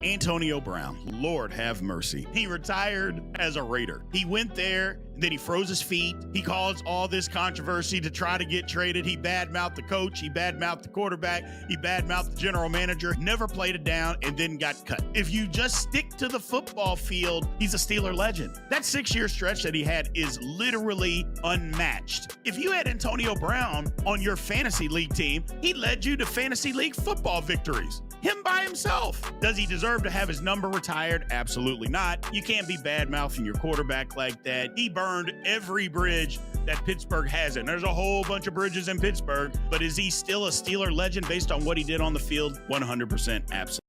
Antonio Brown, Lord have mercy. He retired as a Raider. He went there, then he froze his feet. He caused all this controversy to try to get traded. He badmouthed the coach. He badmouthed the quarterback. He badmouthed the general manager. Never played it down and then got cut. If you just stick to the football field, he's a Steeler legend. That 6-year stretch that he had is literally unmatched. If you had Antonio Brown on your fantasy league team, he led you to fantasy league football victories. Him by himself. Does he deserve to have his number retired? Absolutely not. You can't be bad-mouthing your quarterback like that. He burned every bridge that Pittsburgh has. And there's a whole bunch of bridges in Pittsburgh. But is he still a Steeler legend based on what he did on the field? 100% absolutely.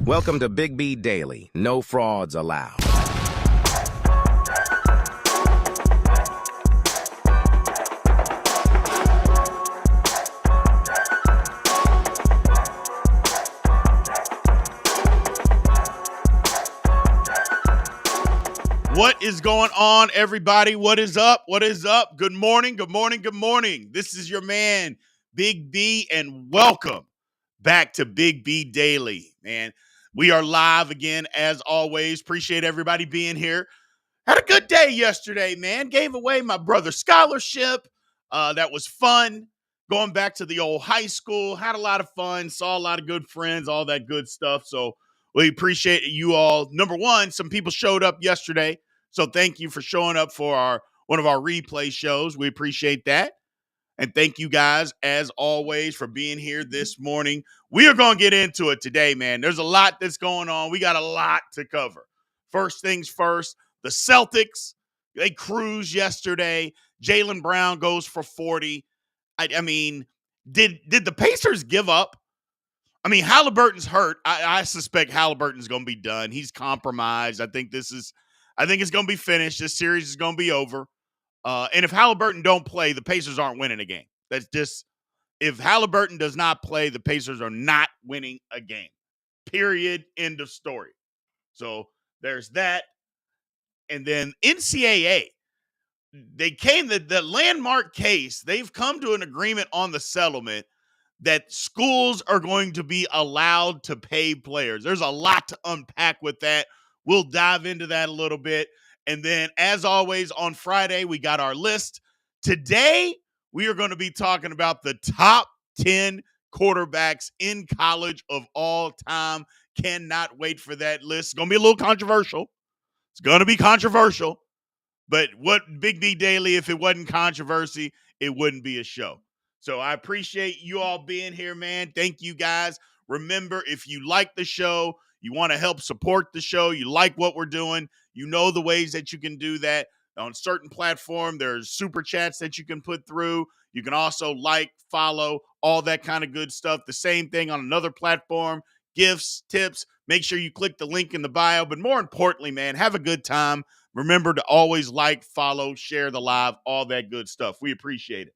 Welcome to Big B Daily. No frauds allowed. What is going on, everybody? What is up? What is up? Good morning, good morning, good morning. This is your man, Big B, and welcome back to Big B Daily, man. We are live again, as always. Appreciate everybody being here. Had a good day yesterday, man. Gave away my brother's scholarship. That was fun. Going back to the old high school. Had a lot of fun. Saw a lot of good friends, all that good stuff. So we appreciate you all. Number one, some people showed up yesterday. So thank you for showing up for one of our replay shows. We appreciate that. And thank you guys, as always, for being here this morning. We are going to get into it today, man. There's a lot that's going on. We got a lot to cover. First things first, the Celtics, they cruised yesterday. Jaylen Brown goes for 40. I mean, did the Pacers give up? I mean, Halliburton's hurt. I suspect Halliburton's going to be done. He's compromised. I think it's going to be finished. This series is going to be over. And if Halliburton don't play, the Pacers aren't winning a game. That's just, if Halliburton does not play, the Pacers are not winning a game. Period. End of story. So there's that. And then NCAA, the landmark case, they've come to an agreement on the settlement that schools are going to be allowed to pay players. There's a lot to unpack with that. We'll dive into that a little bit. And then, as always, on Friday, we got our list. Today, we are going to be talking about the top 10 quarterbacks in college of all time. Cannot wait for that list. It's going to be a little controversial. It's going to be controversial. But what Big B Daily, if it wasn't controversy, it wouldn't be a show. So I appreciate you all being here, man. Thank you, guys. Remember, if you like the show, you want to help support the show, you like what we're doing, you know the ways that you can do that. On certain platform, there's super chats that you can put through. You can also like, follow, all that kind of good stuff. The same thing on another platform, gifts, tips. Make sure you click the link in the bio. But more importantly, man, have a good time. Remember to always like, follow, share the live, all that good stuff. We appreciate it.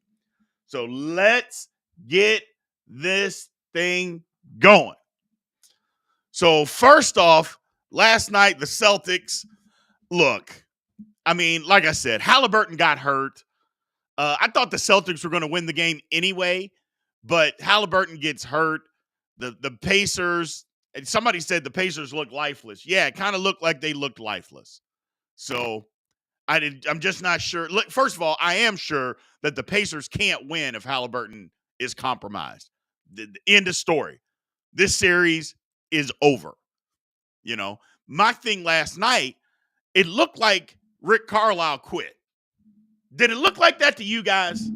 So let's get this thing going. So first off, last night, the Celtics, look, I mean, like I said, Halliburton got hurt. I thought the Celtics were going to win the game anyway, but Halliburton gets hurt. The Pacers, and somebody said the Pacers look lifeless. Yeah, it kind of looked like they looked lifeless. So I'm just not sure. Look, first of all, I am sure that the Pacers can't win if Halliburton is compromised. The end of story. This series is over. You know, my thing last night, it looked like Rick Carlisle quit. Did it look like that to you guys?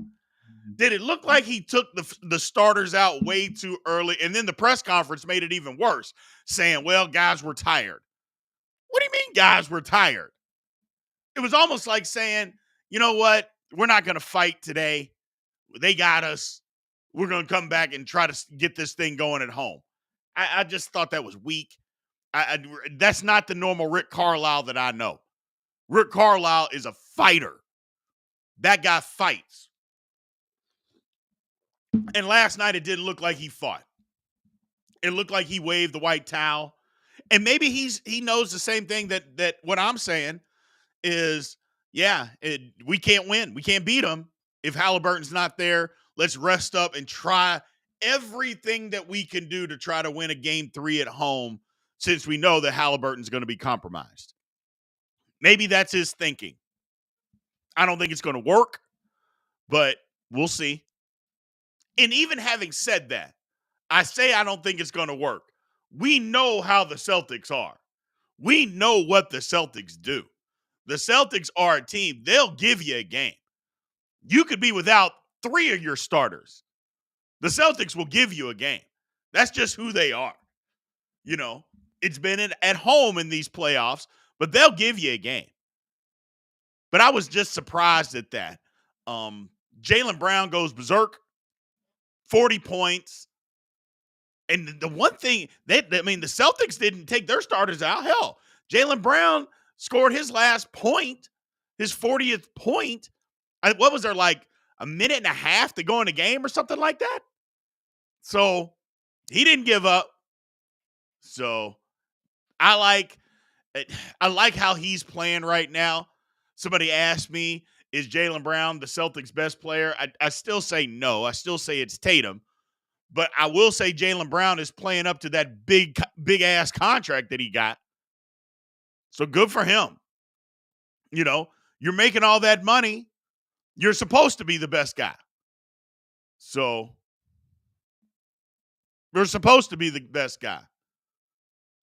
Did it look like he took the starters out way too early? And then the press conference made it even worse, saying, well, guys, we're tired. What do you mean, guys, we're tired? It was almost like saying, you know what? We're not going to fight today. They got us. We're going to come back and try to get this thing going at home. I just thought that was weak. That's not the normal Rick Carlisle that I know. Rick Carlisle is a fighter. That guy fights. And last night, it didn't look like he fought. It looked like he waved the white towel. And maybe he knows the same thing that what I'm saying is, yeah, we can't win. We can't beat them if Halliburton's not there. Let's rest up and try everything that we can do to try to win a game 3 at home, since we know that Halliburton's going to be compromised. Maybe that's his thinking. I don't think it's going to work, but we'll see. And even having said that, I say I don't think it's going to work. We know how the Celtics are. We know what the Celtics do. The Celtics are a team. They'll give you a game. You could be without 3 of your starters. The Celtics will give you a game. That's just who they are. You know, it's been at home in these playoffs, but they'll give you a game. But I was just surprised at that. Jaylen Brown goes berserk, 40 points. And the one thing, the Celtics didn't take their starters out. Hell, Jaylen Brown scored his last point, his 40th point. What was there, like a minute and a half to go in the game or something like that? So he didn't give up. So I like how he's playing right now. Somebody asked me, is Jaylen Brown the Celtics' best player? I still say no. I still say it's Tatum. But I will say Jaylen Brown is playing up to that big ass contract that he got. So good for him. You know, you're making all that money. You're supposed to be the best guy. So you're supposed to be the best guy.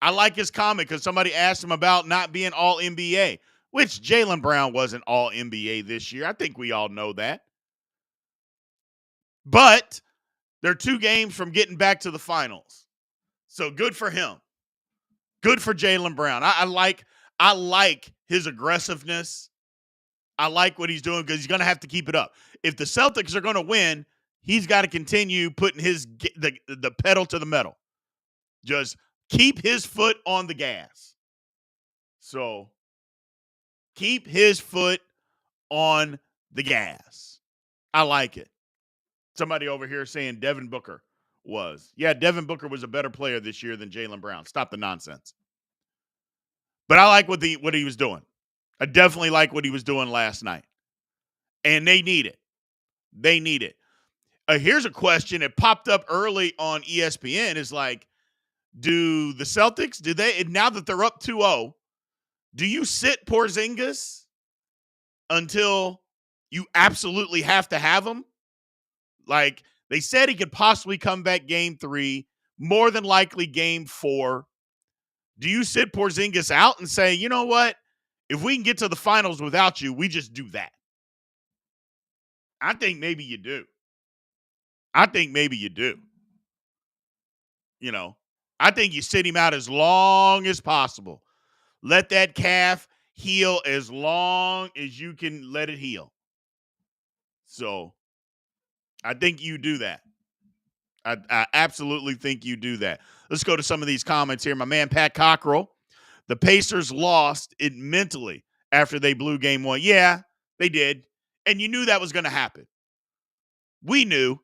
I like his comment because somebody asked him about not being all NBA, which Jaylen Brown wasn't all NBA this year. I think we all know that. But they're 2 games from getting back to the finals. So good for him. Good for Jaylen Brown. I like his aggressiveness. I like what he's doing because he's going to have to keep it up. If the Celtics are going to win, he's got to continue putting the pedal to the metal. Just keep his foot on the gas. So keep his foot on the gas. I like it. Somebody over here saying Devin Booker was. Yeah, Devin Booker was a better player this year than Jaylen Brown. Stop the nonsense. But I like what he was doing. I definitely like what he was doing last night. And they need it. They need it. Here's a question that popped up early on ESPN is like, do the Celtics, now that they're up 2-0, do you sit Porzingis until you absolutely have to have him? Like, they said he could possibly come back game 3, more than likely game 4. Do you sit Porzingis out and say, you know what? If we can get to the finals without you, we just do that? I think maybe you do. You know, I think you sit him out as long as possible. Let that calf heal as long as you can let it heal. So I think you do that. I absolutely think you do that. Let's go to some of these comments here. My man, Pat Cockrell. The Pacers lost it mentally after they blew game 1. Yeah, they did. And you knew that was going to happen. We knew.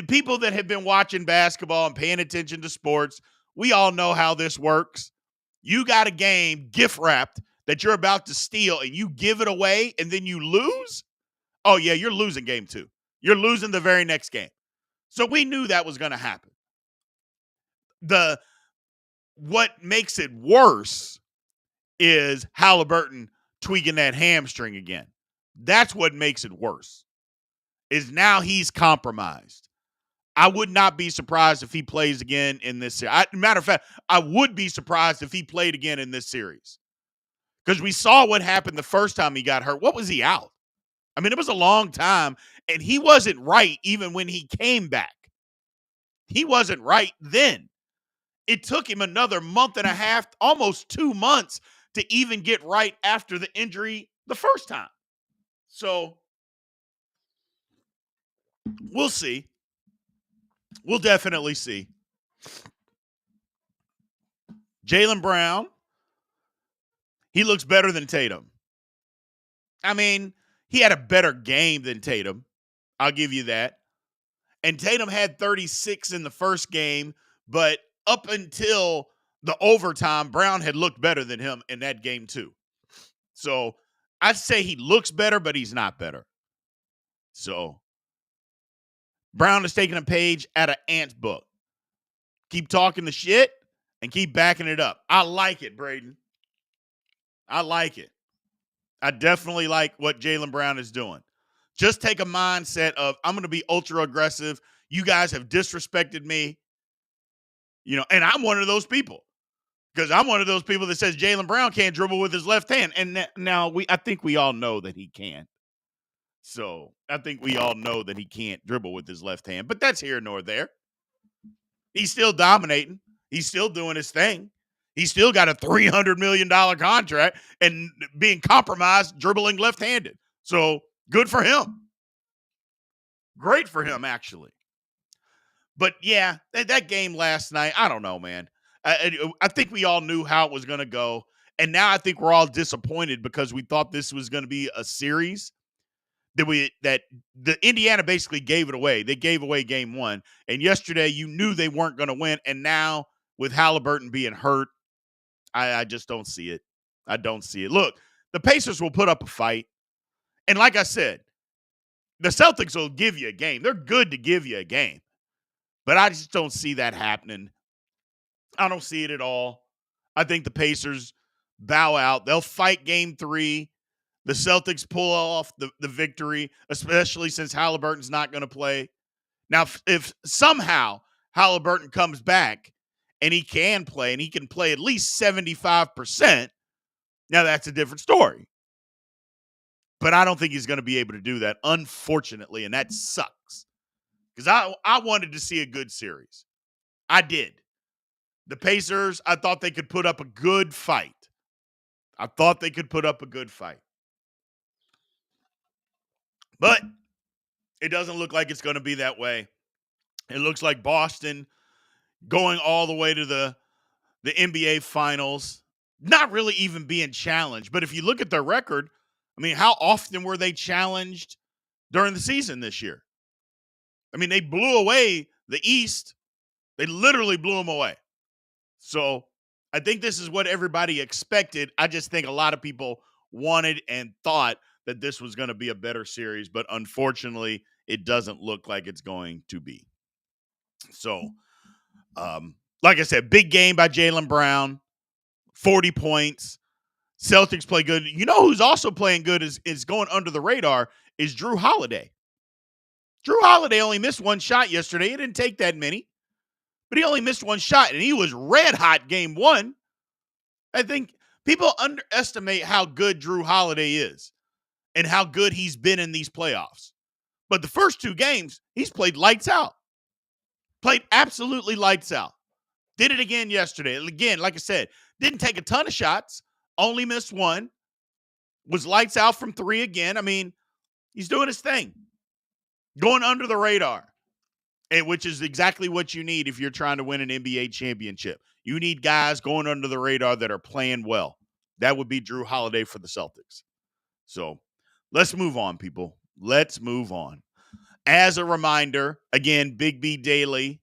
People that have been watching basketball and paying attention to sports, we all know how this works. You got a game gift wrapped that you're about to steal and you give it away and then you lose? Oh, yeah, you're losing game 2. You're losing the very next game. So we knew that was going to happen. What makes it worse is Halliburton tweaking that hamstring again. That's what makes it worse. Is now he's compromised. I would not be surprised if he plays again in this series. Matter of fact, I would be surprised if he played again in this series. Because we saw what happened the first time he got hurt. What was he out? I mean, it was a long time, and he wasn't right even when he came back. He wasn't right then. It took him another month and a half, almost 2 months, to even get right after the injury the first time. So we'll see. We'll definitely see. Jaylen Brown, he looks better than Tatum. I mean, he had a better game than Tatum. I'll give you that. And Tatum had 36 in the first game, But up until the overtime, Brown had looked better than him in that game too. So I'd say he looks better, but he's not better. So Brown is taking a page out of Ant's book. Keep talking the shit and keep backing it up. I like it, Braden. I like it. I definitely like what Jaylen Brown is doing. Just take a mindset of, I'm going to be ultra aggressive. You guys have disrespected me. And I'm one of those people. Because I'm one of those people that says Jaylen Brown can't dribble with his left hand. And now I think we all know that he can. So I think we all know that he can't dribble with his left hand. But that's here nor there. He's still dominating. He's still doing his thing. He's still got a $300 million contract and being compromised dribbling left-handed. So good for him. Great for him, actually. But yeah, that game last night, I don't know, man. I think we all knew how it was going to go. And now I think we're all disappointed because we thought this was going to be a series that the Indiana basically gave it away. They gave away game one. And yesterday you knew they weren't going to win. And now with Halliburton being hurt, I just don't see it. I don't see it. Look, the Pacers will put up a fight. And like I said, the Celtics will give you a game. They're good to give you a game. But I just don't see that happening. I don't see it at all. I think the Pacers bow out. They'll fight game 3. The Celtics pull off the victory, especially since Halliburton's not going to play. Now, if somehow Halliburton comes back and he can play, and he can play at least 75%, now that's a different story. But I don't think he's going to be able to do that, unfortunately, and that sucks. Because I wanted to see a good series. I did. The Pacers, I thought they could put up a good fight. But it doesn't look like it's going to be that way. It looks like Boston going all the way to the NBA Finals, not really even being challenged. But if you look at their record, I mean, how often were they challenged during the season this year? I mean, they blew away the East. They literally blew them away. So I think this is what everybody expected. I just think a lot of people wanted and thought that this was going to be a better series, but unfortunately, it doesn't look like it's going to be. So, like I said, big game by Jaylen Brown, 40 points. Celtics play good. You know who's also playing good is going under the radar is Jrue Holiday. Jrue Holiday only missed one shot yesterday. He didn't take that many, but he only missed one shot, and he was red hot game 1. I think people underestimate how good Jrue Holiday is and how good he's been in these playoffs. But the first 2 games, he's played lights out. Played absolutely lights out. Did it again yesterday. Again, like I said, didn't take a ton of shots, only missed one, was lights out from 3 again. I mean, he's doing his thing. Going under the radar, which is exactly what you need if you're trying to win an NBA championship. You need guys going under the radar that are playing well. That would be Jrue Holiday for the Celtics. So let's move on, people. Let's move on. As a reminder, again, Big B Daily,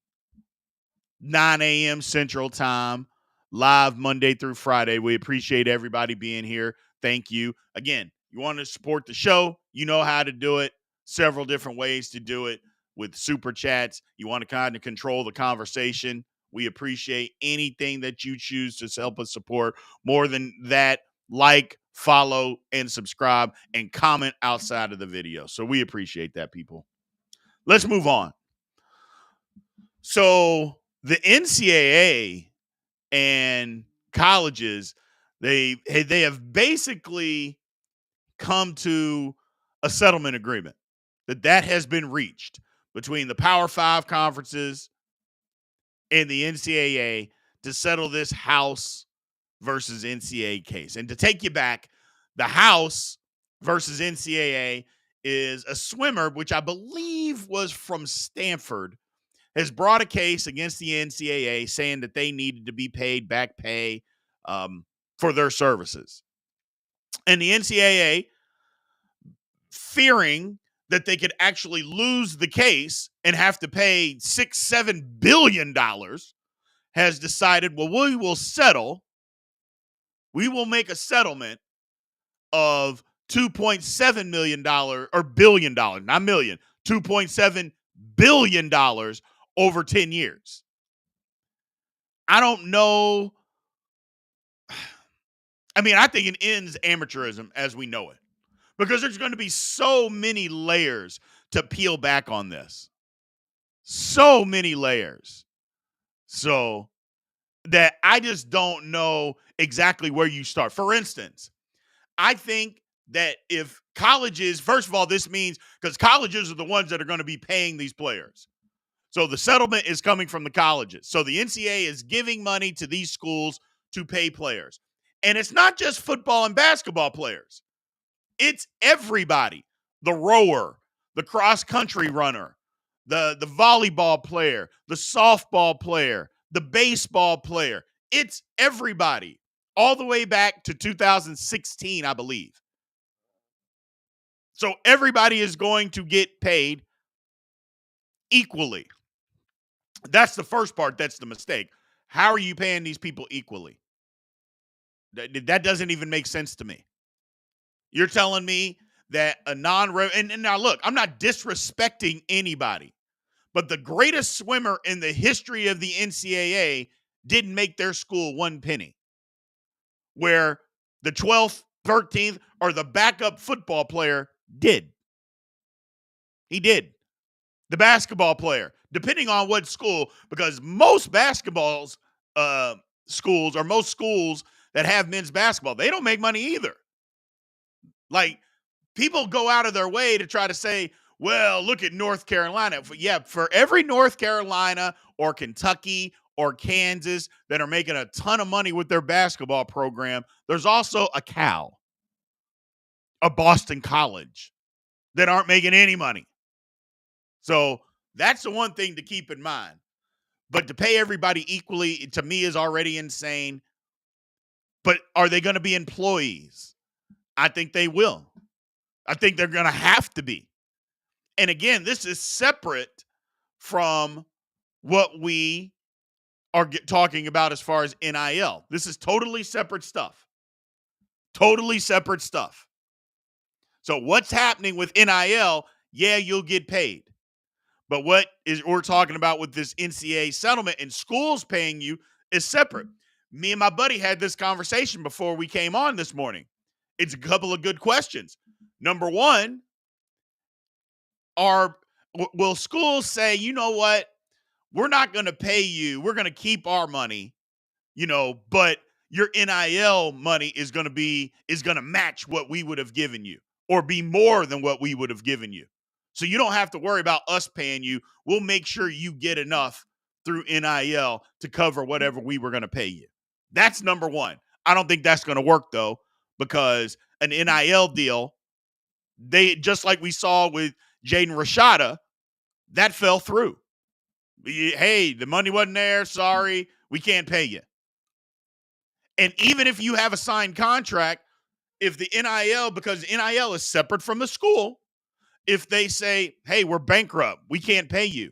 9 a.m. Central Time, live Monday through Friday. We appreciate everybody being here. Thank you. Again, you want to support the show, you know how to do it. Several different ways to do it with super chats. You want to kind of control the conversation. We appreciate anything that you choose to help us support. More than that, like, follow, and subscribe, and comment outside of the video. So we appreciate that, people. Let's move on. So the NCAA and colleges, they have basically come to a settlement agreement that has been reached between the Power 5 conferences and the NCAA to settle this House versus NCAA case. And to take you back, the House versus NCAA is a swimmer, which I believe was from Stanford, has brought a case against the NCAA saying that they needed to be paid back pay for their services. And the NCAA, fearing that they could actually lose the case and have to pay $6-7 billion, has decided, well, we will settle. We will make a settlement of $2.7 million or billion dollars, not million, $2.7 billion over 10 years. I don't know. I mean, I think it ends amateurism as we know it because there's going to be so many layers to peel back on this. So many layers. So that I just don't know exactly where you start. For instance, I think that if colleges, first of all, this means because colleges are the ones that are going to be paying these players. So the settlement is coming from the colleges. So the NCAA is giving money to these schools to pay players. And it's not just football and basketball players. It's everybody. The rower, the cross-country runner, the volleyball player, the softball player, the baseball player. It's everybody. All the way back to 2016, I believe. So everybody is going to get paid equally. That's the first part. That's the mistake. How are you paying these people equally? That doesn't even make sense to me. You're telling me that a and now look, I'm not disrespecting anybody, but the greatest swimmer in the history of the NCAA didn't make their school one penny, where the 12th, 13th, or the backup football player did. He did. The basketball player, depending on what school, because most basketballs schools or most schools that have men's basketball, they don't make money either. Like, people go out of their way to try to say, well, look at North Carolina. Yeah, for every North Carolina or Kentucky or Kansas that are making a ton of money with their basketball program, there's also a Cal, a Boston College that aren't making any money. So that's the one thing to keep in mind. But to pay everybody equally, to me, is already insane. But are they going to be employees? I think they will. I think they're going to have to be. And again, this is separate from what we are talking about as far as NIL. This is totally separate stuff. Totally separate stuff. So what's happening with NIL? Yeah, you'll get paid. But what is we're talking about with this NCAA settlement and schools paying you is separate. Me and my buddy had this conversation before we came on this morning. It's a couple of good questions. Number one, will schools say, you know what? We're not going to pay you. We're going to keep our money, but your NIL money is going to match what we would have given you or be more than what we would have given you. So you don't have to worry about us paying you. We'll make sure you get enough through NIL to cover whatever we were going to pay you. That's number one. I don't think that's going to work, though, because an NIL deal, they just like we saw with Jaden Rashada, that fell through. Hey, the money wasn't there. Sorry, we can't pay you. And even if you have a signed contract, if the NIL, because NIL is separate from the school, if they say, hey, we're bankrupt, we can't pay you,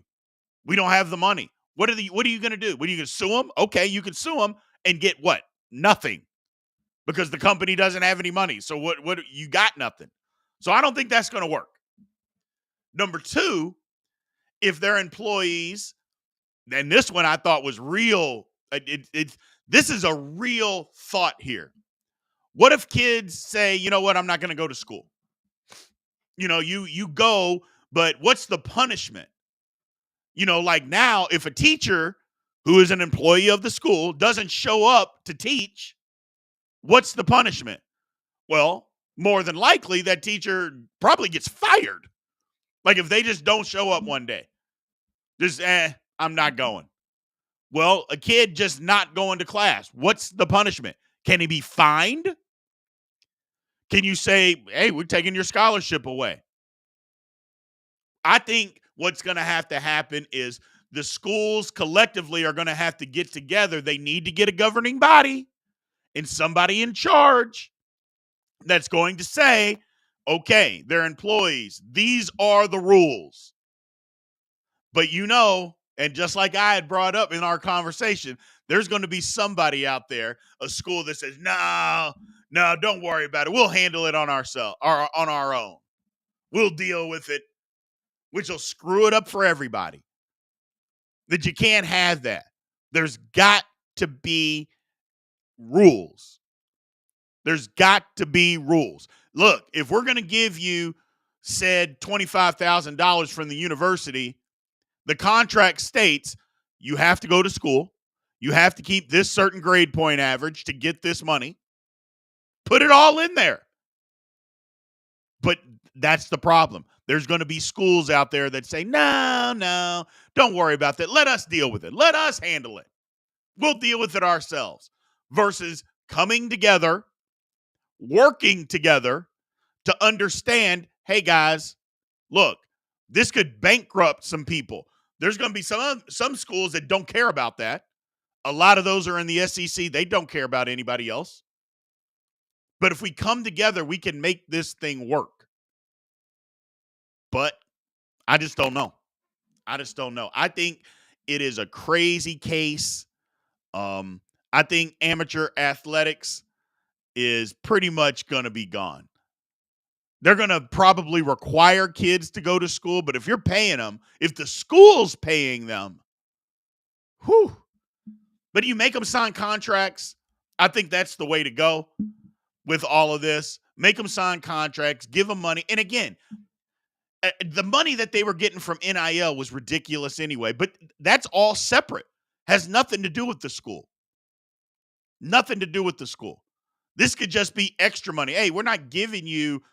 we don't have the money, what are you going to do? What are you going to sue them? Okay, you can sue them and get what? Nothing, because the company doesn't have any money. So what you got? Nothing. So I don't think that's going to work. Number two, if they're employees, and this one I thought was real. This is a real thought here. What if kids say, you know what, I'm not going to go to school? You go, but what's the punishment? Like now, if a teacher who is an employee of the school doesn't show up to teach, what's the punishment? Well, more than likely, that teacher probably gets fired. Like if they just don't show up one day, just, I'm not going. Well, a kid just not going to class, what's the punishment? Can he be fined? Can you say, hey, we're taking your scholarship away? I think what's going to happen is the schools collectively are going to have to get together. They need to get a governing body and somebody in charge that's going to say, okay, they're employees. These are the rules. But And just like I had brought up in our conversation, there's going to be somebody out there, a school that says, no, don't worry about it. We'll handle it on ourselves or on our own. We'll deal with it, which will screw it up for everybody. That you can't have that. There's got to be rules. There's got to be rules. Look, if we're going to give you said $25,000 from the university, the contract states you have to go to school. You have to keep this certain grade point average to get this money. Put it all in there. But that's the problem. There's going to be schools out there that say, no, don't worry about that. Let us deal with it. Let us handle it. We'll deal with it ourselves. Versus coming together, working together to understand, hey, guys, look, this could bankrupt some people. There's going to be some schools that don't care about that. A lot of those are in the SEC. They don't care about anybody else. But if we come together, we can make this thing work. But I just don't know. I think it is a crazy case. I think amateur athletics is pretty much going to be gone. They're going to probably require kids to go to school, but if you're paying them, if the school's paying them, whew. But you make them sign contracts. I think that's the way to go with all of this. Make them sign contracts, give them money. And again, the money that they were getting from NIL was ridiculous anyway, but that's all separate. Has nothing to do with the school. Nothing to do with the school. This could just be extra money. Hey, we're not giving you,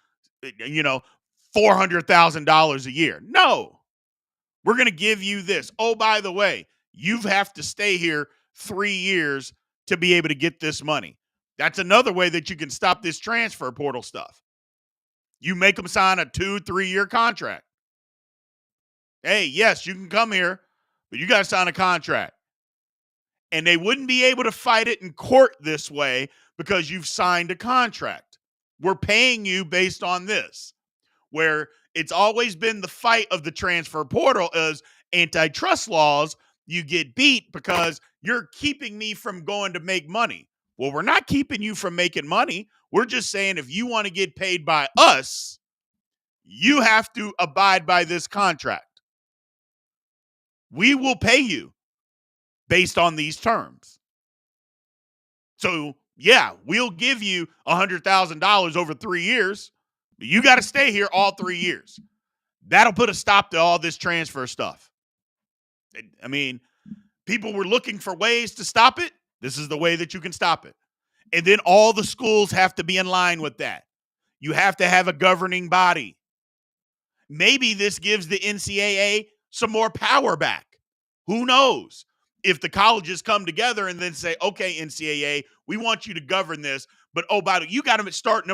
$400,000 a year. No, we're going to give you this. Oh, by the way, you have to stay here 3 years to be able to get this money. That's another way that you can stop this transfer portal stuff. You make them sign a 2-3 year contract. Hey, yes, you can come here, but you got to sign a contract. And they wouldn't be able to fight it in court this way because you've signed a contract. We're paying you based on this. Where it's always been the fight of the transfer portal is antitrust laws. You get beat because you're keeping me from going to make money. Well, we're not keeping you from making money. We're just saying if you want to get paid by us, you have to abide by this contract. We will pay you based on these terms. So, yeah, we'll give you $100,000 over 3 years. But you got to stay here all 3 years. That'll put a stop to all this transfer stuff. I mean, people were looking for ways to stop it. This is the way that you can stop it. And then all the schools have to be in line with that. You have to have a governing body. Maybe this gives the NCAA some more power back. Who knows? If the colleges come together and then say, okay, NCAA, we want you to govern this, but oh, by the way, you got to start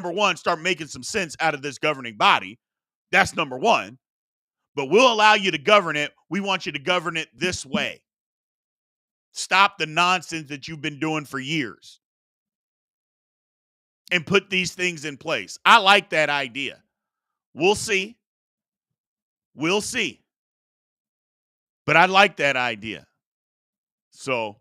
making some sense out of this governing body. That's number one. But we'll allow you to govern it. We want you to govern it this way. Stop the nonsense that you've been doing for years and put these things in place. I like that idea. We'll see. We'll see. But I like that idea. So,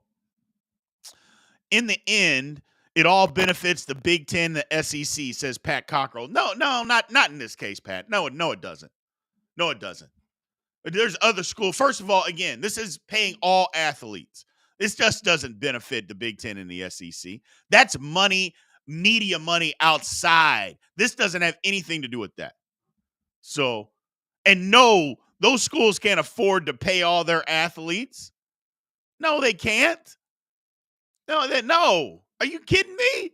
in the end, it all benefits the Big Ten, the SEC, says Pat Cockrell. No, not in this case, Pat. No, it doesn't. No, it doesn't. There's other schools. First of all, again, this is paying all athletes. This just doesn't benefit the Big Ten and the SEC. That's money, media money outside. This doesn't have anything to do with that. So, and no, those schools can't afford to pay all their athletes. No, they can't. No. Are you kidding me?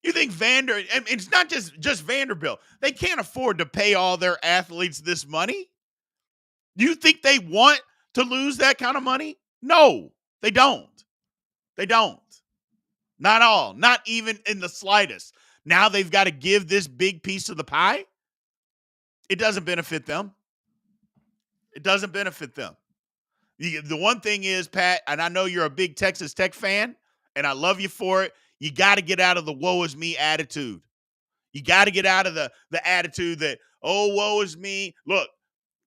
You think it's not just Vanderbilt. They can't afford to pay all their athletes this money. Do you think they want to lose that kind of money? No, they don't. They don't. Not all. Not even in the slightest. Now they've got to give this big piece of the pie. It doesn't benefit them. It doesn't benefit them. The one thing is, Pat, and I know you're a big Texas Tech fan, and I love you for it, you got to get out of the woe is me attitude. You got to get out of the attitude that, oh, woe is me. Look,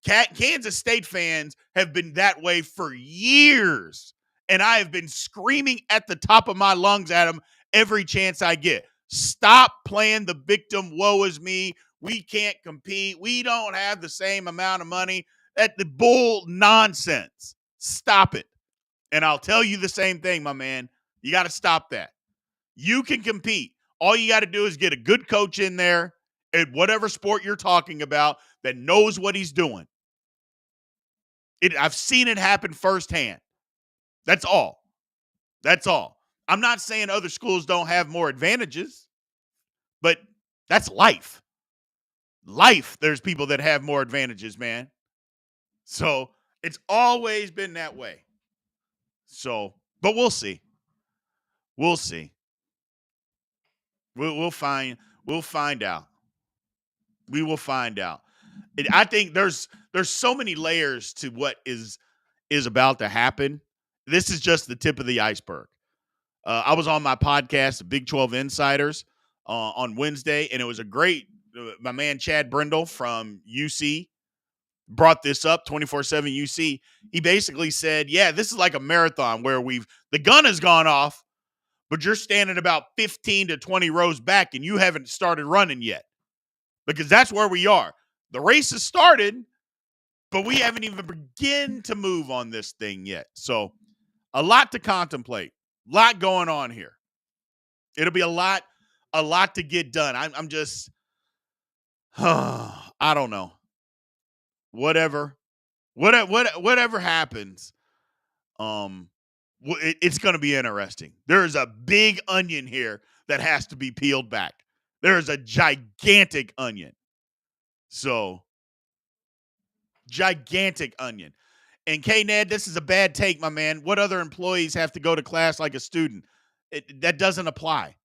Kansas State fans have been that way for years, and I have been screaming at the top of my lungs at them every chance I get. Stop playing the victim, woe is me. We can't compete. We don't have the same amount of money. That the bull nonsense. Stop it. And I'll tell you the same thing, my man. You got to stop that. You can compete. All you got to do is get a good coach in there at whatever sport you're talking about that knows what he's doing. I've seen it happen firsthand. That's all. That's all. I'm not saying other schools don't have more advantages, but that's life. Life, there's people that have more advantages, man. So it's always been that way. So, but we'll see. We'll see. We'll find out. We will find out. I think there's so many layers to what is about to happen. This is just the tip of the iceberg. I was on my podcast, the Big 12 Insiders, on Wednesday, and it was a great. My man Chad Brindle from UC brought this up. 24/7 UC. He basically said, "Yeah, this is like a marathon where the gun has gone off, but you're standing about 15 to 20 rows back, and you haven't started running yet, because that's where we are. The race has started, but we haven't even begun to move on this thing yet. So, a lot to contemplate, a lot going on here. It'll be a lot to get done. I'm just, I don't know. Whatever happens, it's going to be interesting. There is a big onion here that has to be peeled back. There is a gigantic onion. So, gigantic onion. And K-Ned, this is a bad take, my man. What other employees have to go to class like a student? That doesn't apply.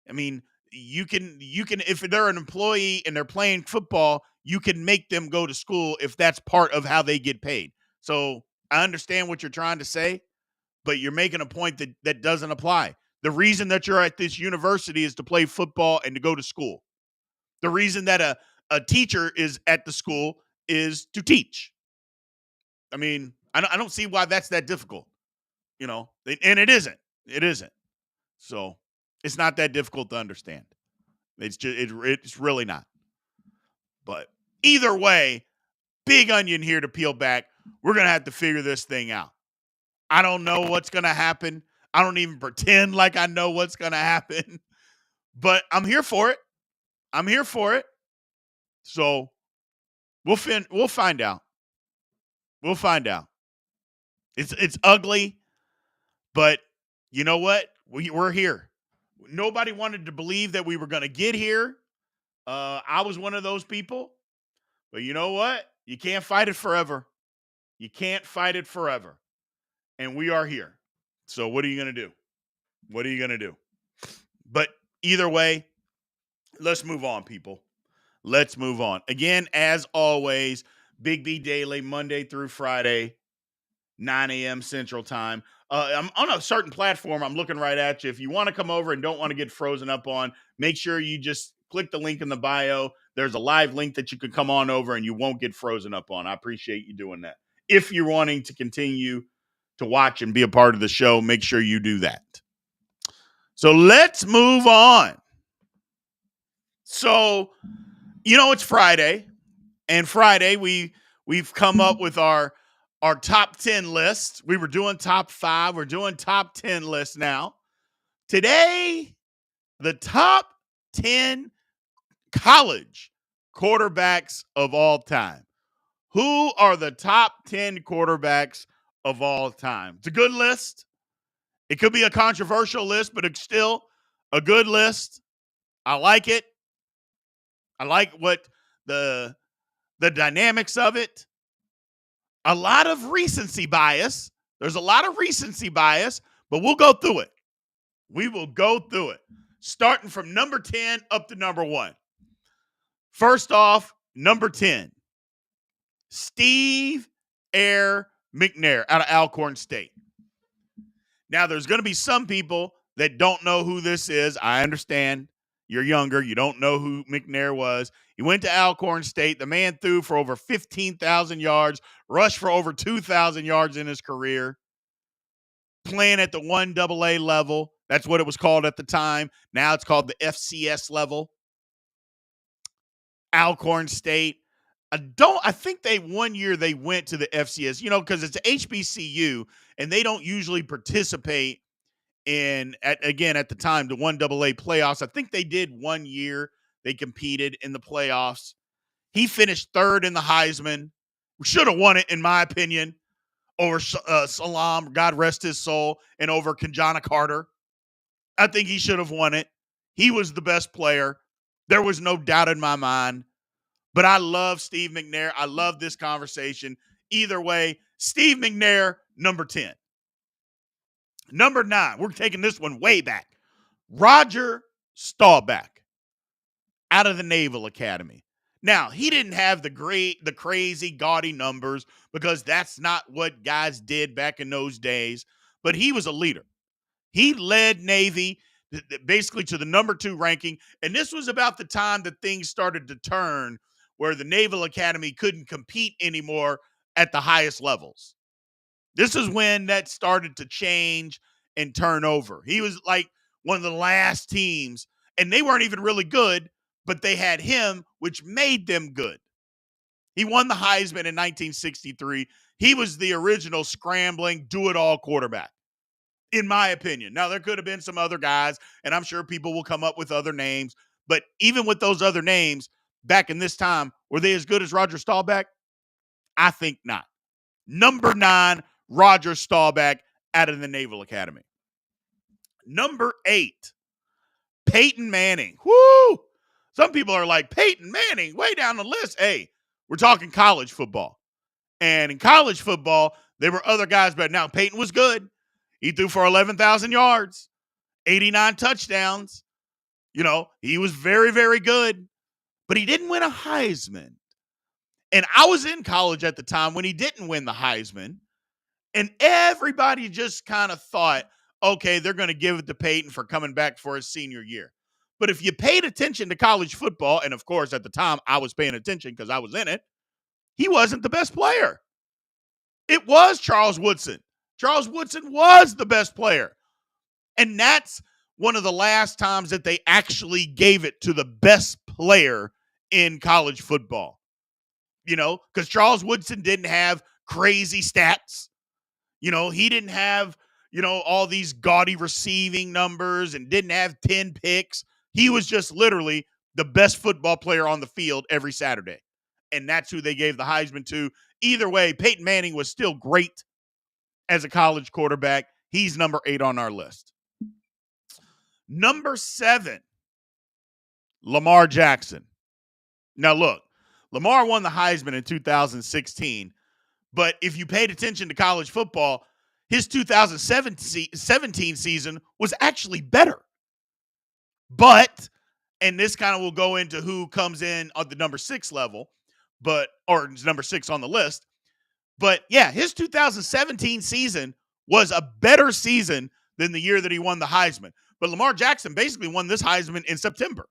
I mean, you can if they're an employee and they're playing football, you can make them go to school if that's part of how they get paid. So I understand what you're trying to say, but you're making a point that doesn't apply. The reason that you're at this university is to play football and to go to school. The reason that a teacher is at the school is to teach. I mean, I don't see why that's that difficult, and it isn't. It isn't. So it's not that difficult to understand. It's just it's really not. But either way, big onion here to peel back. We're gonna have to figure this thing out. I don't know what's gonna happen. I don't even pretend like I know what's gonna happen. But I'm here for it. I'm here for it. So we'll find out. We'll find out. It's ugly, but you know what? We're here. Nobody wanted to believe that we were going to get here. I was one of those people. But you know what? You can't fight it forever. You can't fight it forever. And we are here. So what are you going to do? What are you going to do? But either way, let's move on, people. Let's move on. Again, as always, Big B Daily, Monday through Friday, 9 a.m. Central Time. I'm on a certain platform. I'm looking right at you. If you want to come over and don't want to get frozen up on, make sure you just click the link in the bio. There's a live link that you can come on over and you won't get frozen up on. I appreciate you doing that. If you're wanting to continue to watch and be a part of the show, make sure you do that. So let's move on. So, it's Friday, and Friday we've come up with our top 10 list. We were doing top 5. We're doing top 10 lists now. Today, the top 10 college quarterbacks of all time. Who are the top 10 quarterbacks of all time? It's a good list. It could be a controversial list, but it's still a good list. I like it. I like what the dynamics of it. A lot of recency bias. There's a lot of recency bias, but we'll go through it. We will go through it. Starting from number 10 up to number 1. First off, number 10, Steve Air McNair out of Alcorn State. Now, there's going to be some people that don't know who this is. I understand. You're younger. You don't know who McNair was. He went to Alcorn State. The man threw for over 15,000 yards, rushed for over 2,000 yards in his career, playing at the 1AA level. That's what it was called at the time. Now it's called the FCS level. Alcorn State. I think one year they went to the FCS, because it's HBCU and they don't usually participate at the time, the 1AA playoffs. I think they did 1 year. They competed in the playoffs. He finished third in the Heisman. Should have won it, in my opinion, over Salam, God rest his soul, and over Kanjana Carter. I think he should have won it. He was the best player. There was no doubt in my mind. But I love Steve McNair. I love this conversation. Either way, Steve McNair, number 10. Number 9, we're taking this one way back. Roger Staubach out of the Naval Academy. Now, he didn't have the crazy, gaudy numbers because that's not what guys did back in those days, but he was a leader. He led Navy basically to the number 2 ranking, and this was about the time that things started to turn where the Naval Academy couldn't compete anymore at the highest levels. This is when that started to change and turn over. He was like one of the last teams, and they weren't even really good, but they had him, which made them good. He won the Heisman in 1963. He was the original scrambling, do-it-all quarterback, in my opinion. Now, there could have been some other guys, and I'm sure people will come up with other names, but even with those other names, back in this time, were they as good as Roger Staubach? I think not. Number 9, Roger Staubach out of the Naval Academy. Number 8, Peyton Manning. Woo! Some people are like, Peyton Manning, way down the list. Hey, we're talking college football. And in college football, there were other guys, but now Peyton was good. He threw for 11,000 yards, 89 touchdowns. He was very, very good. But he didn't win a Heisman. And I was in college at the time when he didn't win the Heisman. And everybody just kind of thought, okay, they're going to give it to Peyton for coming back for his senior year. But if you paid attention to college football, and of course at the time I was paying attention because I was in it, he wasn't the best player. It was Charles Woodson. Charles Woodson was the best player. And that's one of the last times that they actually gave it to the best player in college football. Because Charles Woodson didn't have crazy stats. He didn't have, all these gaudy receiving numbers and didn't have 10 picks. He was just literally the best football player on the field every Saturday. And that's who they gave the Heisman to. Either way, Peyton Manning was still great as a college quarterback. He's number 8 on our list. Number 7, Lamar Jackson. Now, look, Lamar won the Heisman in 2016, but if you paid attention to college football, his 2017 season was actually better. But, and this kind of will go into who comes in on the number 6 level, or number 6 on the list. But yeah, his 2017 season was a better season than the year that he won the Heisman. But Lamar Jackson basically won this Heisman in September.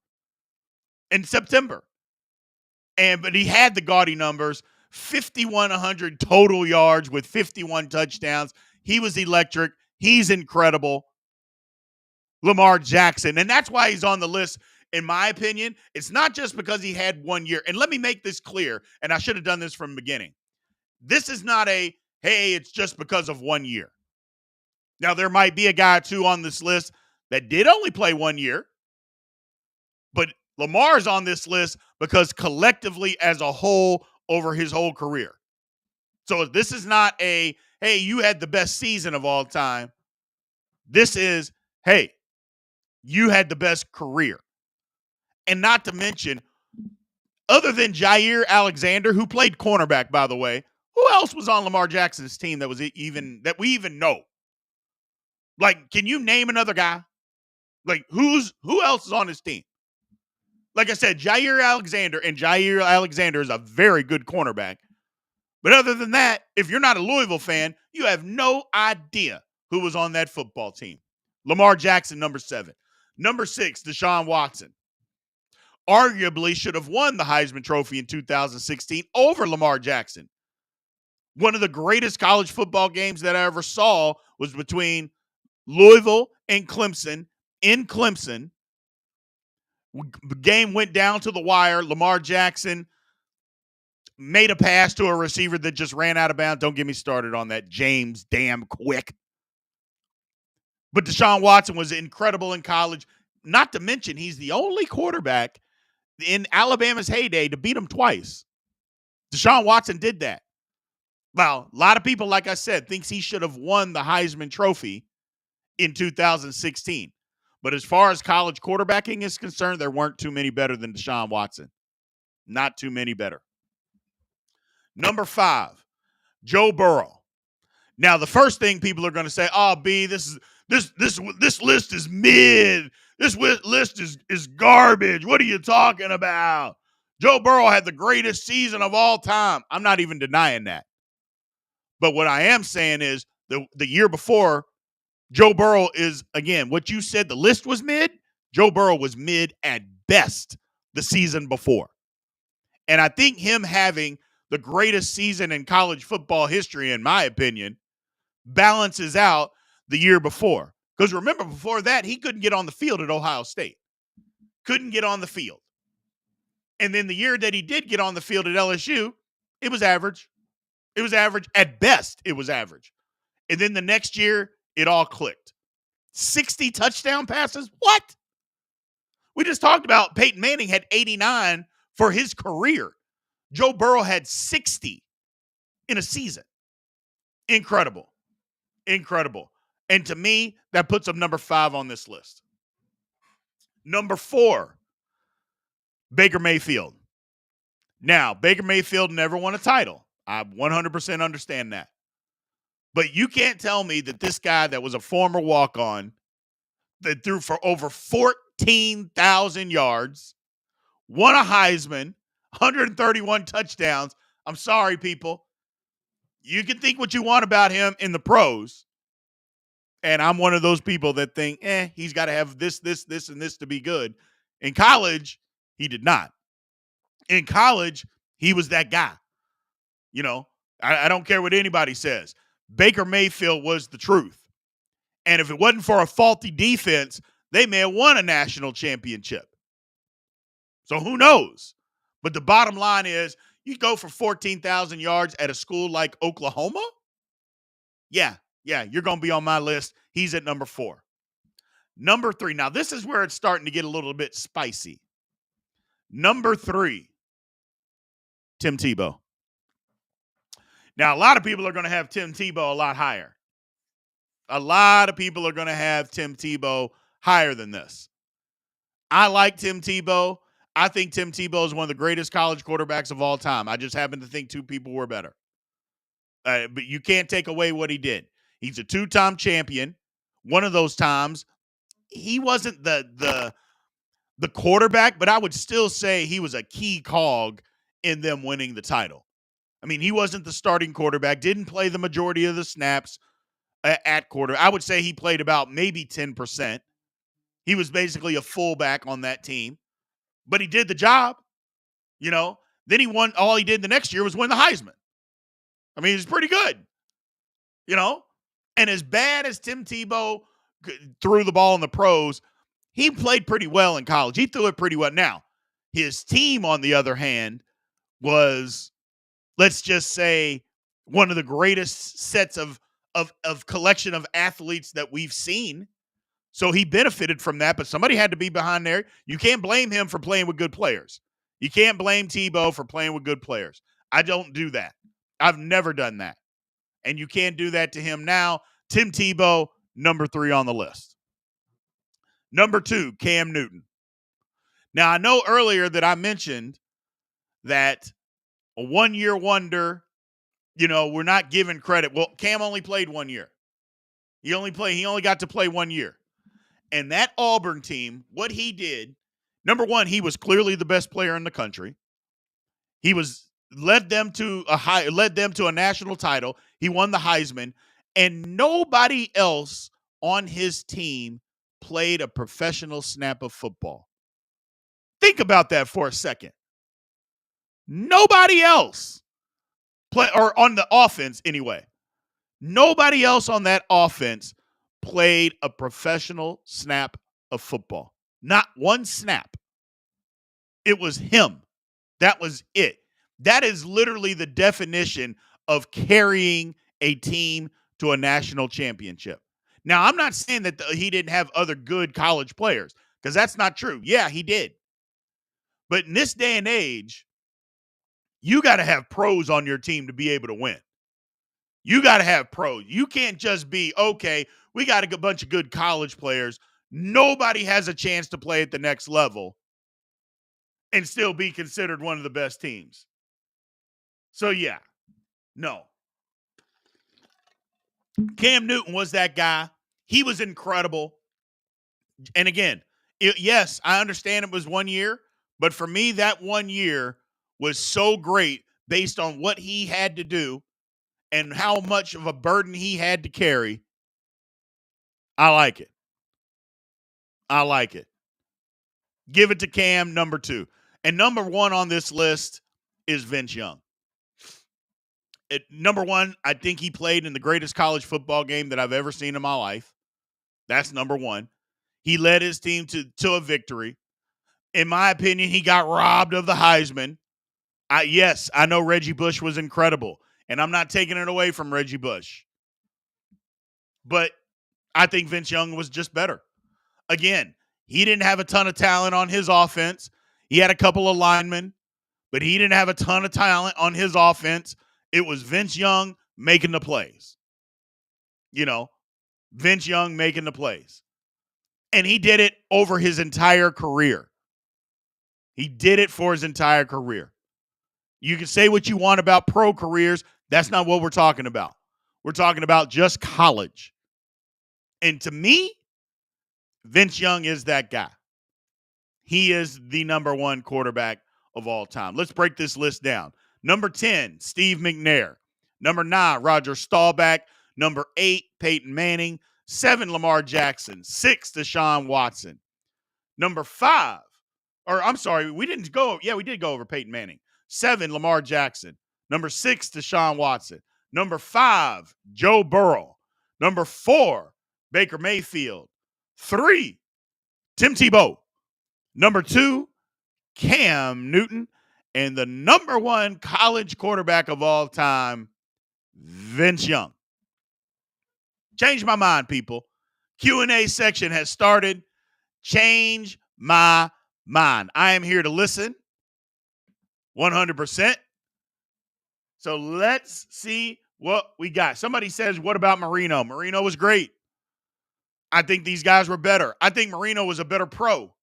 But he had the gaudy numbers, 5,100 total yards with 51 touchdowns. He was electric. He's incredible. Lamar Jackson. And that's why he's on the list, in my opinion. It's not just because he had 1 year. And let me make this clear, and I should have done this from the beginning. This is not hey, it's just because of 1 year. Now, there might be a guy or two on this list that did only play 1 year, but Lamar's on this list because collectively as a whole over his whole career. So this is not hey, you had the best season of all time. This is, hey, you had the best career. And not to mention, other than Jair Alexander, who played cornerback, by the way, who else was on Lamar Jackson's team that we even know? Like, can you name another guy? Like, who else is on his team? Like I said, Jair Alexander is a very good cornerback. But other than that, if you're not a Louisville fan, you have no idea who was on that football team. Lamar Jackson, number 7. Number 6, Deshaun Watson. arguably should have won the Heisman Trophy in 2016 over Lamar Jackson. One of the greatest college football games that I ever saw was between Louisville and Clemson in Clemson. The game went down to the wire. Lamar Jackson made a pass to a receiver that just ran out of bounds. Don't get me started on that. James damn quick. But Deshaun Watson was incredible in college. Not to mention, he's the only quarterback in Alabama's heyday to beat him twice. Deshaun Watson did that. Well, a lot of people, like I said, thinks he should have won the Heisman Trophy in 2016. But as far as college quarterbacking is concerned, there weren't too many better than Deshaun Watson. Not too many better. Number 5, Joe Burrow. Now, the first thing people are going to say, "Oh, B, this list is mid. This list is garbage. What are you talking about?" Joe Burrow had the greatest season of all time. I'm not even denying that. But what I am saying is the year before, Joe Burrow is, again, what you said, the list was mid. Joe Burrow was mid at best the season before. And I think him having the greatest season in college football history, in my opinion, balances out the year before. Because remember, before that, he couldn't get on the field at Ohio State. Couldn't get on the field. And then the year that he did get on the field at LSU, it was average. It was average. At best, it was average. And then the next year, it all clicked. 60 touchdown passes? What? We just talked about Peyton Manning had 89 for his career. Joe Burrow had 60 in a season. Incredible. Incredible. And to me, that puts him number 5 on this list. Number 4, Baker Mayfield. Now, Baker Mayfield never won a title. I 100% understand that. But you can't tell me that this guy that was a former walk-on that threw for over 14,000 yards, won a Heisman, 131 touchdowns. I'm sorry, people. You can think what you want about him in the pros. And I'm one of those people that think, he's got to have this, and this to be good. In college, he did not. In college, he was that guy. You know, I don't care what anybody says. Baker Mayfield was the truth. And if it wasn't for a faulty defense, they may have won a national championship. So who knows? But the bottom line is, you go for 14,000 yards at a school like Oklahoma? Yeah, you're going to be on my list. He's at number 4. Number 3. Now, this is where it's starting to get a little bit spicy. Number 3, Tim Tebow. Now, a lot of people are going to have Tim Tebow a lot higher. A lot of people are going to have Tim Tebow higher than this. I like Tim Tebow. I think Tim Tebow is one of the greatest college quarterbacks of all time. I just happen to think 2 people were better. But you can't take away what he did. He's a 2-time champion. One of those times, he wasn't the quarterback, but I would still say he was a key cog in them winning the title. I mean, he wasn't the starting quarterback, didn't play the majority of the snaps at quarter. I would say he played about maybe 10%. He was basically a fullback on that team, but he did the job, you know. Then he won. All he did the next year was win the Heisman. I mean, he's pretty good, you know. And as bad as Tim Tebow threw the ball in the pros, he played pretty well in college. He threw it pretty well. Now, his team, on the other hand, was, let's just say, one of the greatest sets of collection of athletes that we've seen. So he benefited from that, but somebody had to be behind there. You can't blame him for playing with good players. You can't blame Tebow for playing with good players. I don't do that. I've never done that. And you can't do that to him now. Tim Tebow, number 3 on the list. Number 2, Cam Newton. Now, I know earlier that I mentioned that a one-year wonder, you know, we're not giving credit. Well, Cam only played 1 year. He only got to play 1 year. And that Auburn team, what he did, number 1, he was clearly the best player in the country. He led them to a national title. He won the Heisman, and nobody else on his team played a professional snap of football. Think about that for a second. Nobody else or on the offense anyway. Nobody else on that offense played a professional snap of football. Not one snap. It was him. That was it. That is literally the definition of carrying a team to a national championship. Now, I'm not saying that he didn't have other good college players, because that's not true. Yeah, he did. But in this day and age, you got to have pros on your team to be able to win. You got to have pros. You can't just be, okay, we got a bunch of good college players. Nobody has a chance to play at the next level and still be considered one of the best teams. So, yeah, no. Cam Newton was that guy. He was incredible. And again, yes, I understand it was 1 year, but for me, that 1 year was so great based on what he had to do and how much of a burden he had to carry. I like it. I like it. Give it to Cam, number 2. And number 1 on this list is Vince Young. Number 1, I think he played in the greatest college football game that I've ever seen in my life. That's number 1. He led his team to a victory. In my opinion, he got robbed of the Heisman. Yes, I know Reggie Bush was incredible, and I'm not taking it away from Reggie Bush. But I think Vince Young was just better. Again, he didn't have a ton of talent on his offense. He had a couple of linemen, but he didn't have a ton of talent on his offense. It was Vince Young making the plays. Vince Young making the plays. And he did it over his entire career. He did it for his entire career. You can say what you want about pro careers. That's not what we're talking about. We're talking about just college. And to me, Vince Young is that guy. He is the number 1 quarterback of all time. Let's break this list down. Number 10, Steve McNair. Number 9, Roger Staubach. Number 8, Peyton Manning. 7, Lamar Jackson. 6, Deshaun Watson. Number 5, we didn't go. Yeah, we did go over Peyton Manning. 7, Lamar Jackson. Number 6, Deshaun Watson. Number 5, Joe Burrow. Number 4, Baker Mayfield. 3, Tim Tebow. Number 2, Cam Newton. And the number 1 college quarterback of all time, Vince Young. Change my mind, people. Q&A section has started. Change my mind. I am here to listen 100%. So let's see what we got. Somebody says, what about Marino? Marino was great. I think these guys were better. I think Marino was a better pro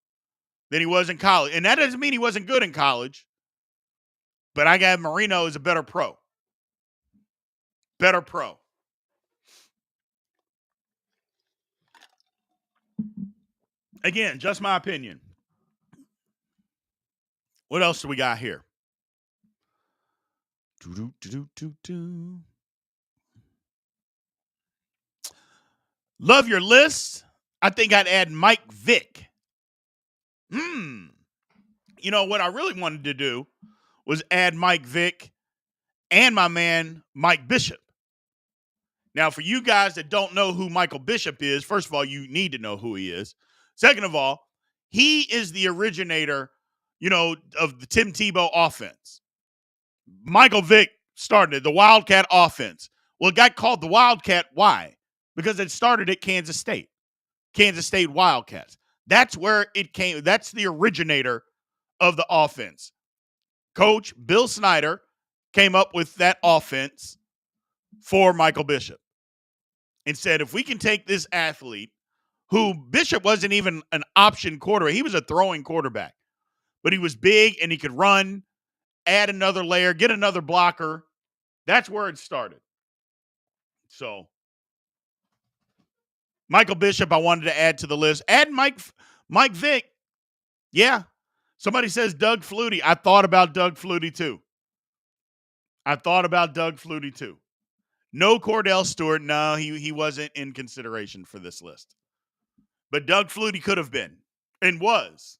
than he was in college. And that doesn't mean he wasn't good in college. But I got Marino as a better pro. Better pro. Again, just my opinion. What else do we got here? Love your list. I think I'd add Mike Vick. What I really wanted to do was add Mike Vick and my man Mike Bishop. Now, for you guys that don't know who Michael Bishop is, first of all, you need to know who he is. Second of all, he is the originator, of the Tim Tebow offense. Michael Vick started the Wildcat offense. Well, it got called the Wildcat. Why? Because it started at Kansas State. Kansas State Wildcats. That's where it came. That's the originator of the offense. Coach Bill Snyder came up with that offense for Michael Bishop and said, if we can take this athlete, who Bishop wasn't even an option quarterback, he was a throwing quarterback, but he was big and he could run, add another layer, get another blocker. That's where it started. So Michael Bishop, I wanted to add to the list. Add Mike Vick. Yeah. Somebody says Doug Flutie. I thought about Doug Flutie too. No Cordell Stewart. No, he wasn't in consideration for this list. But Doug Flutie could have been and was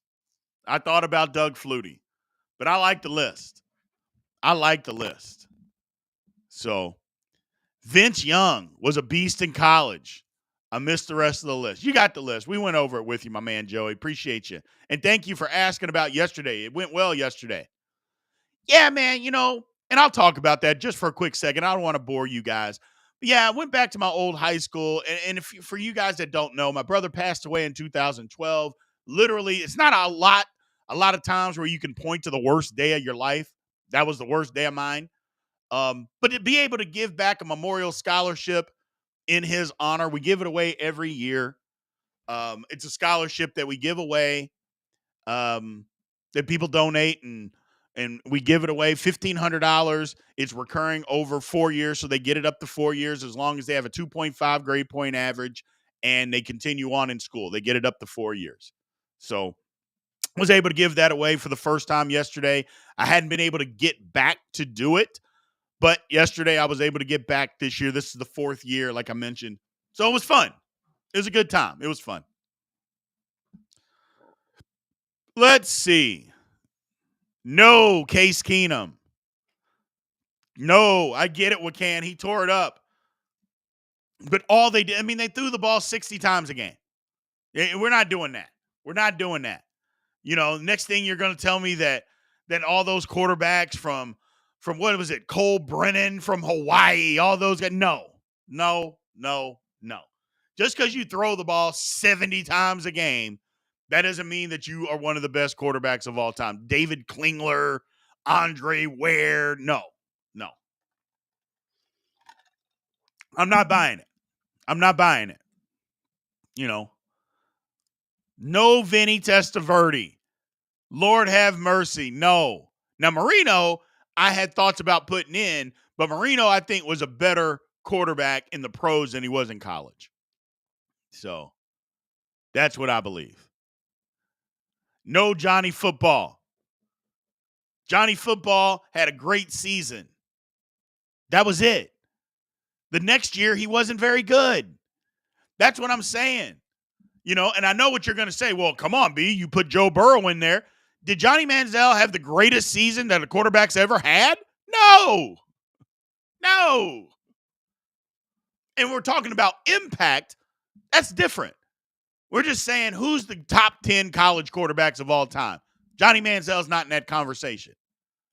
I thought about Doug Flutie, but I like the list. I like the list. So Vince Young was a beast in college. I missed the rest of the list. You got the list. We went over it with you, my man Joey. Appreciate you. And thank you for asking about yesterday. It went well yesterday. Yeah, man, and I'll talk about that just for a quick second. I don't want to bore you guys. But yeah, I went back to my old high school. And if for you guys that don't know, my brother passed away in 2012. Literally, it's not a lot of times where you can point to the worst day of your life. That was the worst day of mine. But to be able to give back a memorial scholarship in his honor, we give it away every year. It's a scholarship that we give away, that people donate, and we give it away $1,500. It's recurring over 4 years, so they get it up to 4 years as long as they have a 2.5 grade point average and they continue on in school. They get it up to 4 years. So I was able to give that away for the first time yesterday. I hadn't been able to get back to do it, but yesterday I was able to get back this year. This is the 4th year, like I mentioned. So it was fun. It was a good time. It was fun. Let's see. No, Case Keenum. No, I get it, Wacan. He tore it up. But all they did, they threw the ball 60 times a game. We're not doing that. We're not doing that. Next thing you're going to tell me that all those quarterbacks from what was it, Cole Brennan from Hawaii, all those guys. No. Just because you throw the ball 70 times a game, that doesn't mean that you are one of the best quarterbacks of all time. David Klingler, Andre Ware, no. I'm not buying it. No Vinny Testaverde. Lord have mercy. No. Now, Marino, I had thoughts about putting in, but Marino, I think, was a better quarterback in the pros than he was in college. So that's what I believe. No Johnny Football. Johnny Football had a great season. That was it. The next year, he wasn't very good. That's what I'm saying. And I know what you're going to say. Well, come on, B. You put Joe Burrow in there. Did Johnny Manziel have the greatest season that a quarterback's ever had? No. And we're talking about impact. That's different. We're just saying who's the top 10 college quarterbacks of all time. Johnny Manziel's not in that conversation.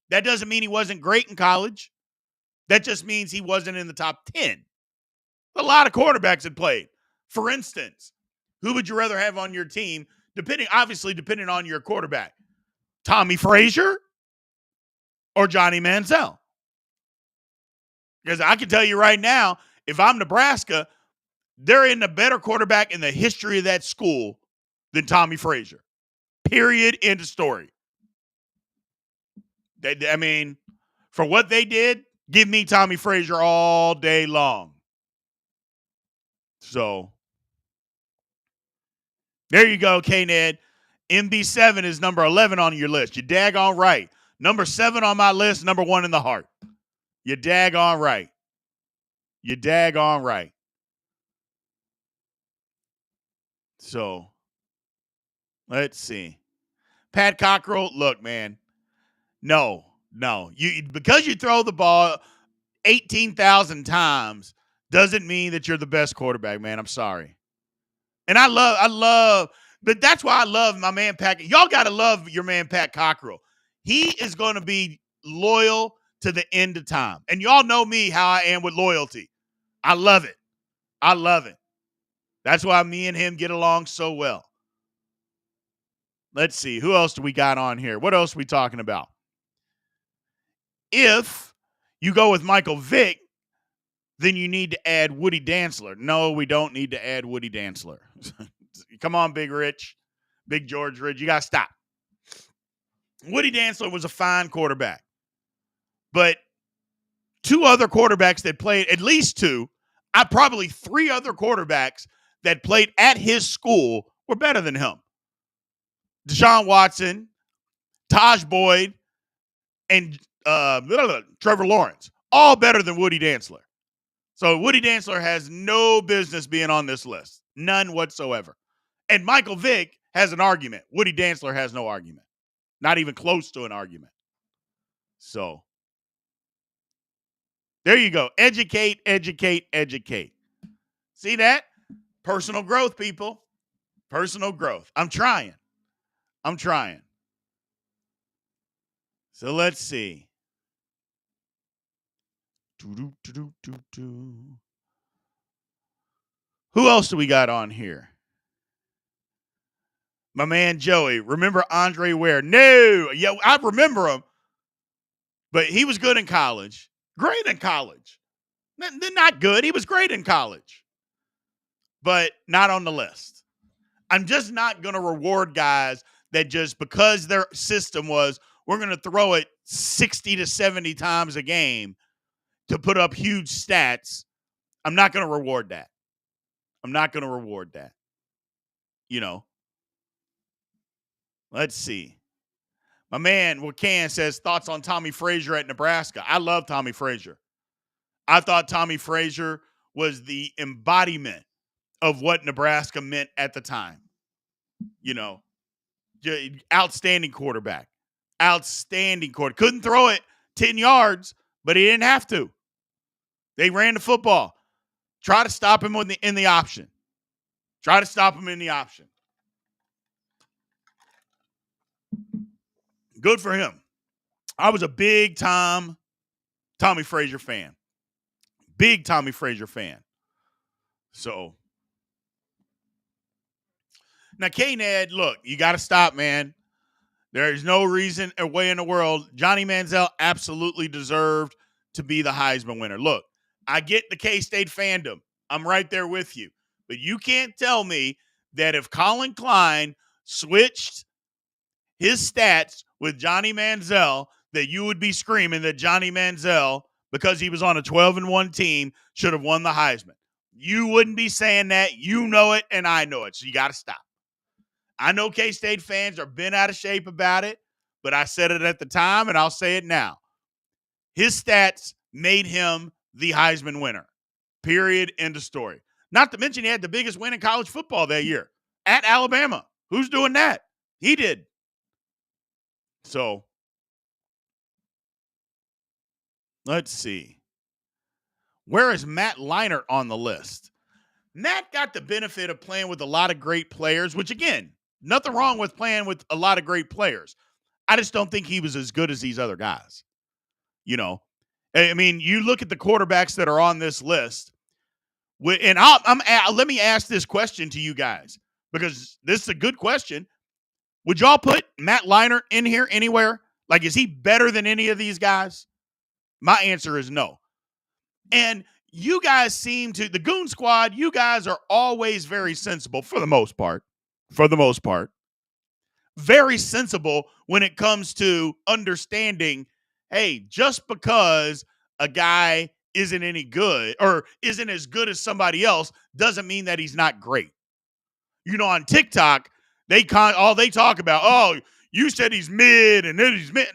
That doesn't mean he wasn't great in college. That just means he wasn't in the top 10. A lot of quarterbacks had played. For instance, who would you rather have on your team, depending on your quarterback? Tommy Frazier or Johnny Manziel? Because I can tell you right now, if I'm Nebraska, there isn't a better quarterback in the history of that school than Tommy Frazier. Period. End of story. For what they did, give me Tommy Frazier all day long. So, there you go, K-Ned. MB7 is number 11 on your list. You're daggone right. Number 7 on my list, number 1 in the heart. You're daggone right. So, let's see. Pat Cockrell, look, man. No. Because you throw the ball 18,000 times doesn't mean that you're the best quarterback, man. I'm sorry. And I love, but that's why I love my man Pat. Y'all got to love your man Pat Cockrell. He is going to be loyal to the end of time. And y'all know me, how I am with loyalty. I love it. That's why me and him get along so well. Let's see. Who else do we got on here? What else are we talking about? If you go with Michael Vick, then you need to add Woody Dantzler. No, we don't need to add Woody Dantzler. Come on, Big George Rich. You got to stop. Woody Dantzler was a fine quarterback. But 2 other quarterbacks that played, at least 2, probably 3 other quarterbacks that played at his school were better than him. Deshaun Watson, Taj Boyd, and Trevor Lawrence. All better than Woody Dantzler. So Woody Dantzler has no business being on this list. None whatsoever. And Michael Vick has an argument. Woody Dantzler has no argument. Not even close to an argument. So, there you go. Educate, educate, educate. See that? Personal growth, people. Personal growth. I'm trying. So, let's see. Who else do we got on here? My man Joey. Remember Andre Ware? No. Yeah, I remember him. But he was good in college. Great in college. Not good. He was great in college. But not on the list. I'm just not going to reward guys that just because their system was, we're going to throw it 60 to 70 times a game to put up huge stats. I'm not going to reward that. You know, let's see. My man, Wakan says, thoughts on Tommy Frazier at Nebraska. I love Tommy Frazier. I thought Tommy Frazier was the embodiment of what Nebraska meant at the time. You know, outstanding quarterback. Couldn't throw it 10 yards, but he didn't have to. They ran the football. Try to stop him in the option. Good for him. I was a big Tommy Frazier fan. So, now, K-Ned, look, you got to stop, man. There's no reason or way in the world. Johnny Manziel absolutely deserved to be the Heisman winner. Look, I get the K-State fandom. I'm right there with you. But you can't tell me that if Colin Klein switched his stats with Johnny Manziel, that you would be screaming that Johnny Manziel, because he was on a 12-1 team, should have won the Heisman. You wouldn't be saying that. You know it, and I know it. So you got to stop. I know K-State fans are bent out of shape about it, but I said it at the time, and I'll say it now. His stats made him the Heisman winner. Period. End of story. Not to mention he had the biggest win in college football that year at Alabama. Who's doing that? He did. So, let's see. Where is Matt Leinart on the list? Matt got the benefit of playing with a lot of great players, which, again, nothing wrong with playing with a lot of great players. I just don't think he was as good as these other guys. You know, I mean, you look at the quarterbacks that are on this list, and let me ask this question to you guys, because this is a good question. Would y'all put Matt Leinart in here anywhere? Like, is he better than any of these guys? My answer is no. And you guys the Goon Squad, you guys are always very sensible for the most part. Very sensible when it comes to understanding, hey, just because a guy isn't any good or isn't as good as somebody else doesn't mean that he's not great. You know, on TikTok, all they talk about, oh, you said he's mid and then he's mid.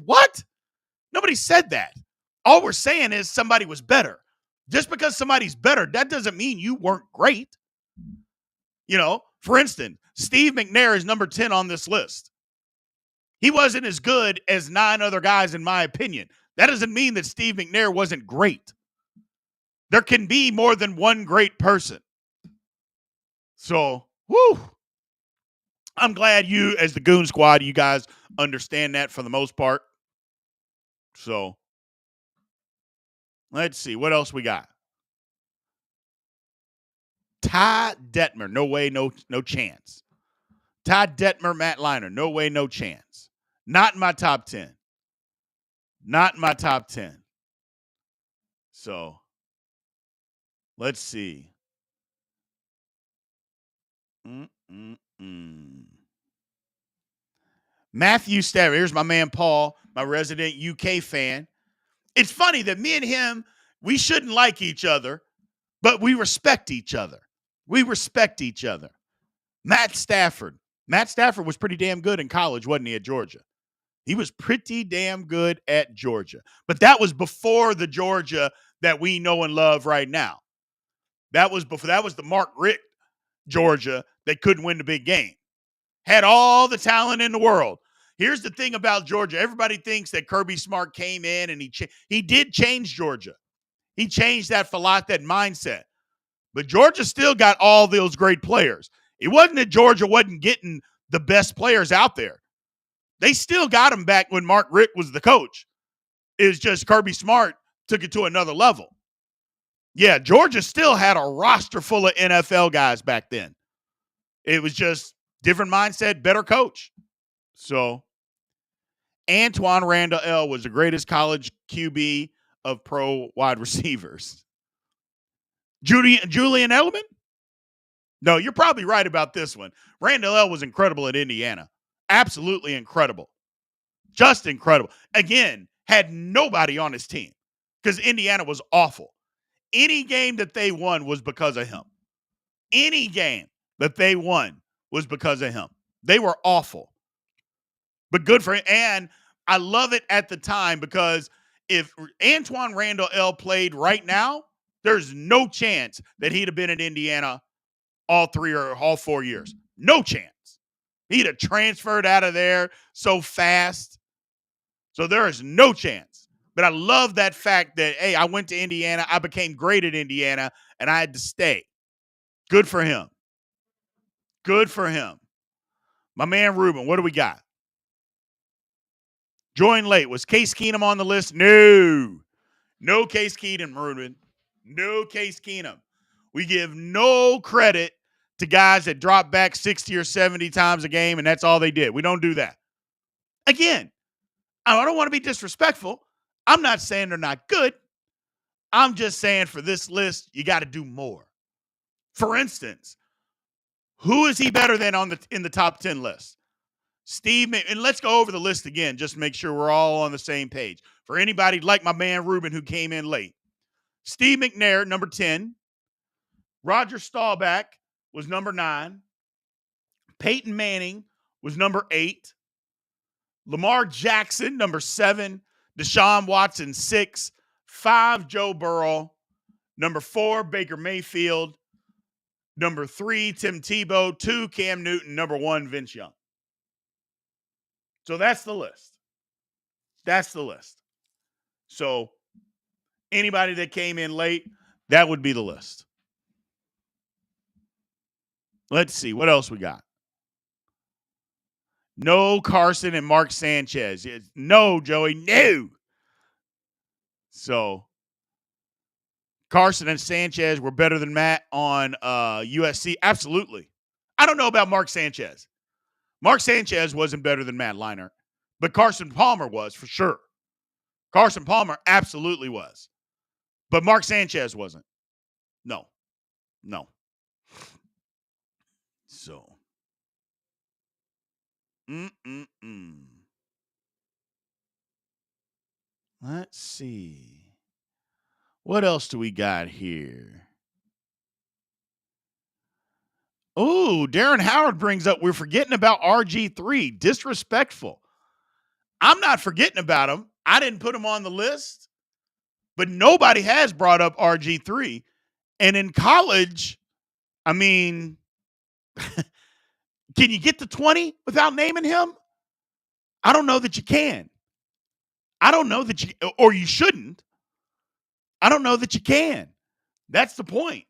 What? Nobody said that. All we're saying is somebody was better. Just because somebody's better, that doesn't mean you weren't great. You know, for instance, Steve McNair is number 10 on this list. He wasn't as good as 9 other guys, in my opinion. That doesn't mean that Steve McNair wasn't great. There can be more than one great person. So, I'm glad you, as the Goon Squad, you guys understand that for the most part. So, let's see. What else we got? Ty Detmer. No way, no chance. Ty Detmer, Matt Leinart. No way, no chance. Not in my top 10. So, let's see. Matthew Stafford. Here's my man Paul, my resident UK fan. It's funny that me and him, we shouldn't like each other, but we respect each other. Matt Stafford. Matt Stafford was pretty damn good in college, wasn't he, at Georgia? He was pretty damn good at Georgia. But that was before the Georgia that we know and love right now. That was the Mark Richt Georgia that couldn't win the big game. Had all the talent in the world. Here's the thing about Georgia. Everybody thinks that Kirby Smart came in and he did change Georgia. He changed that mindset. But Georgia still got all those great players. It wasn't that Georgia wasn't getting the best players out there. They still got them back when Mark Richt was the coach. It was just Kirby Smart took it to another level. Yeah, Georgia still had a roster full of NFL guys back then. It was just different mindset, better coach. So Antoine Randall L. was the greatest college QB of pro wide receivers. Julian Edelman? No, you're probably right about this one. Randall L. was incredible at Indiana. Absolutely incredible. Just incredible. Again, had nobody on his team because Indiana was awful. Any game that they won was because of him. Any game that they won was because of him. They were awful. But good for him. And I love it at the time because if Antoine Randall L. played right now, there's no chance that he'd have been at Indiana all 3 or all 4 years. No chance. He'd have transferred out of there so fast. So there is no chance. But I love that fact that, hey, I went to Indiana. I became great at Indiana, and I had to stay. Good for him. Good for him. My man Ruben, what do we got? Join late. Was Case Keenum on the list? No. No Case Keenum, Ruben. No Case Keenum. We give no credit to guys that drop back 60 or 70 times a game, and that's all they did. We don't do that. Again, I don't want to be disrespectful. I'm not saying they're not good. I'm just saying for this list, you got to do more. For instance, who is he better than in the top 10 list? Steve, and let's go over the list again just to make sure we're all on the same page. For anybody like my man Ruben who came in late. Steve McNair, number 10. Roger Staubach was number 9. Peyton Manning was number 8. Lamar Jackson, number 7. Deshaun Watson, 6. 5, Joe Burrow. Number 4, Baker Mayfield. Number 3, Tim Tebow. 2, Cam Newton. Number 1, Vince Young. So that's the list. That's the list. So anybody that came in late, that would be the list. Let's see. What else we got? No Carson and Mark Sanchez. No, Joey, no. So Carson and Sanchez were better than Matt on USC. Absolutely. I don't know about Mark Sanchez. Mark Sanchez wasn't better than Matt Leinart, but Carson Palmer was for sure. Carson Palmer absolutely was. But Mark Sanchez wasn't. No. So. Let's see. What else do we got here? Oh, Darren Howard brings up, we're forgetting about RG3. Disrespectful. I'm not forgetting about him. I didn't put him on the list, but nobody has brought up RG3. And in college, I mean, can you get to 20 without naming him? I don't know that you can. I don't know that you, or you shouldn't. I don't know that you can. That's the point.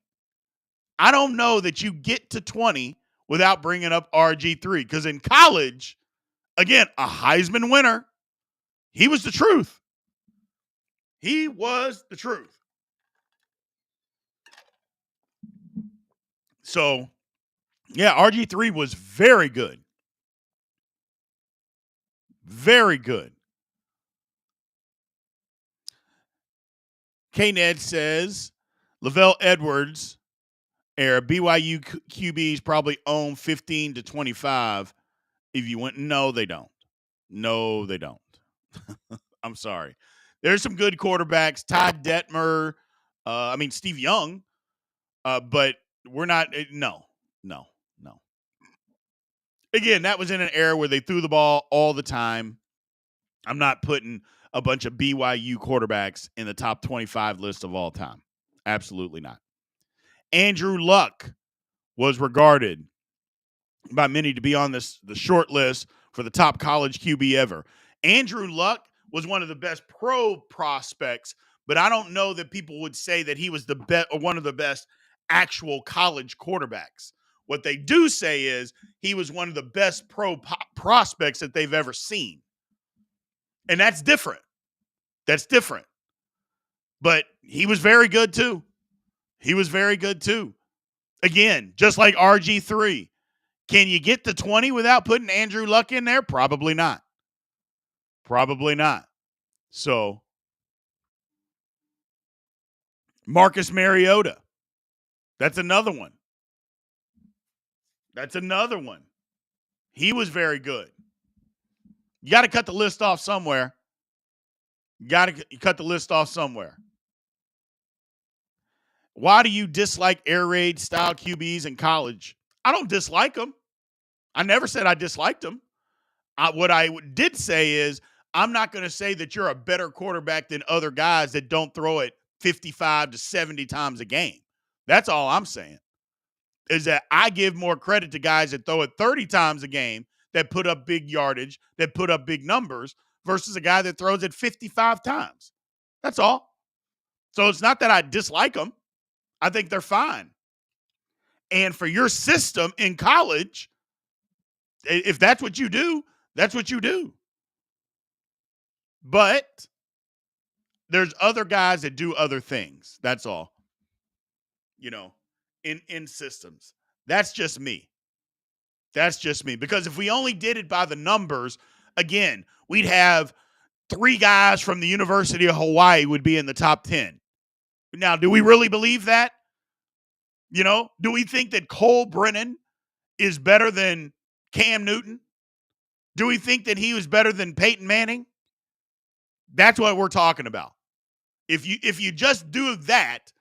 I don't know that you get to 20 without bringing up RG3 because in college, again, a Heisman winner, he was the truth. He was the truth. So, yeah, RG3 was very good. Very good. K-Ned says, Lavelle Edwards era, BYU QBs probably own 15 to 25 if you went. No, they don't. No, they don't. I'm sorry. There's some good quarterbacks. Todd Detmer, Steve Young, but we're not. No. Again, that was in an era where they threw the ball all the time. I'm not putting a bunch of BYU quarterbacks in the top 25 list of all time. Absolutely not. Andrew Luck was regarded by many to be on the short list for the top college QB ever. Andrew Luck was one of the best pro prospects, but I don't know that people would say that he was the best or one of the best actual college quarterbacks. What they do say is he was one of the best prospects that they've ever seen. And that's different. That's different. But he was very good too. He was very good too. Again, just like RG3. Can you get to 20 without putting Andrew Luck in there? Probably not. Probably not. So, Marcus Mariota. That's another one. That's another one. He was very good. You got to cut the list off somewhere. You got to cut the list off somewhere. Why do you dislike air raid style QBs in college? I don't dislike them. I never said I disliked them. What I did say is I'm not going to say that you're a better quarterback than other guys that don't throw it 55 to 70 times a game. That's all I'm saying, is that I give more credit to guys that throw it 30 times a game, that put up big yardage, that put up big numbers, versus a guy that throws it 55 times. That's all. So it's not that I dislike them. I think they're fine. And for your system in college, if that's what you do, that's what you do. But there's other guys that do other things. That's all. In systems. That's just me. That's just me. Because if we only did it by the numbers, again, we'd have 3 guys from the University of Hawaii would be in the top 10. Now, do we really believe that? Do we think that Cole Brennan is better than Cam Newton? Do we think that he was better than Peyton Manning? That's what we're talking about. If you just do that,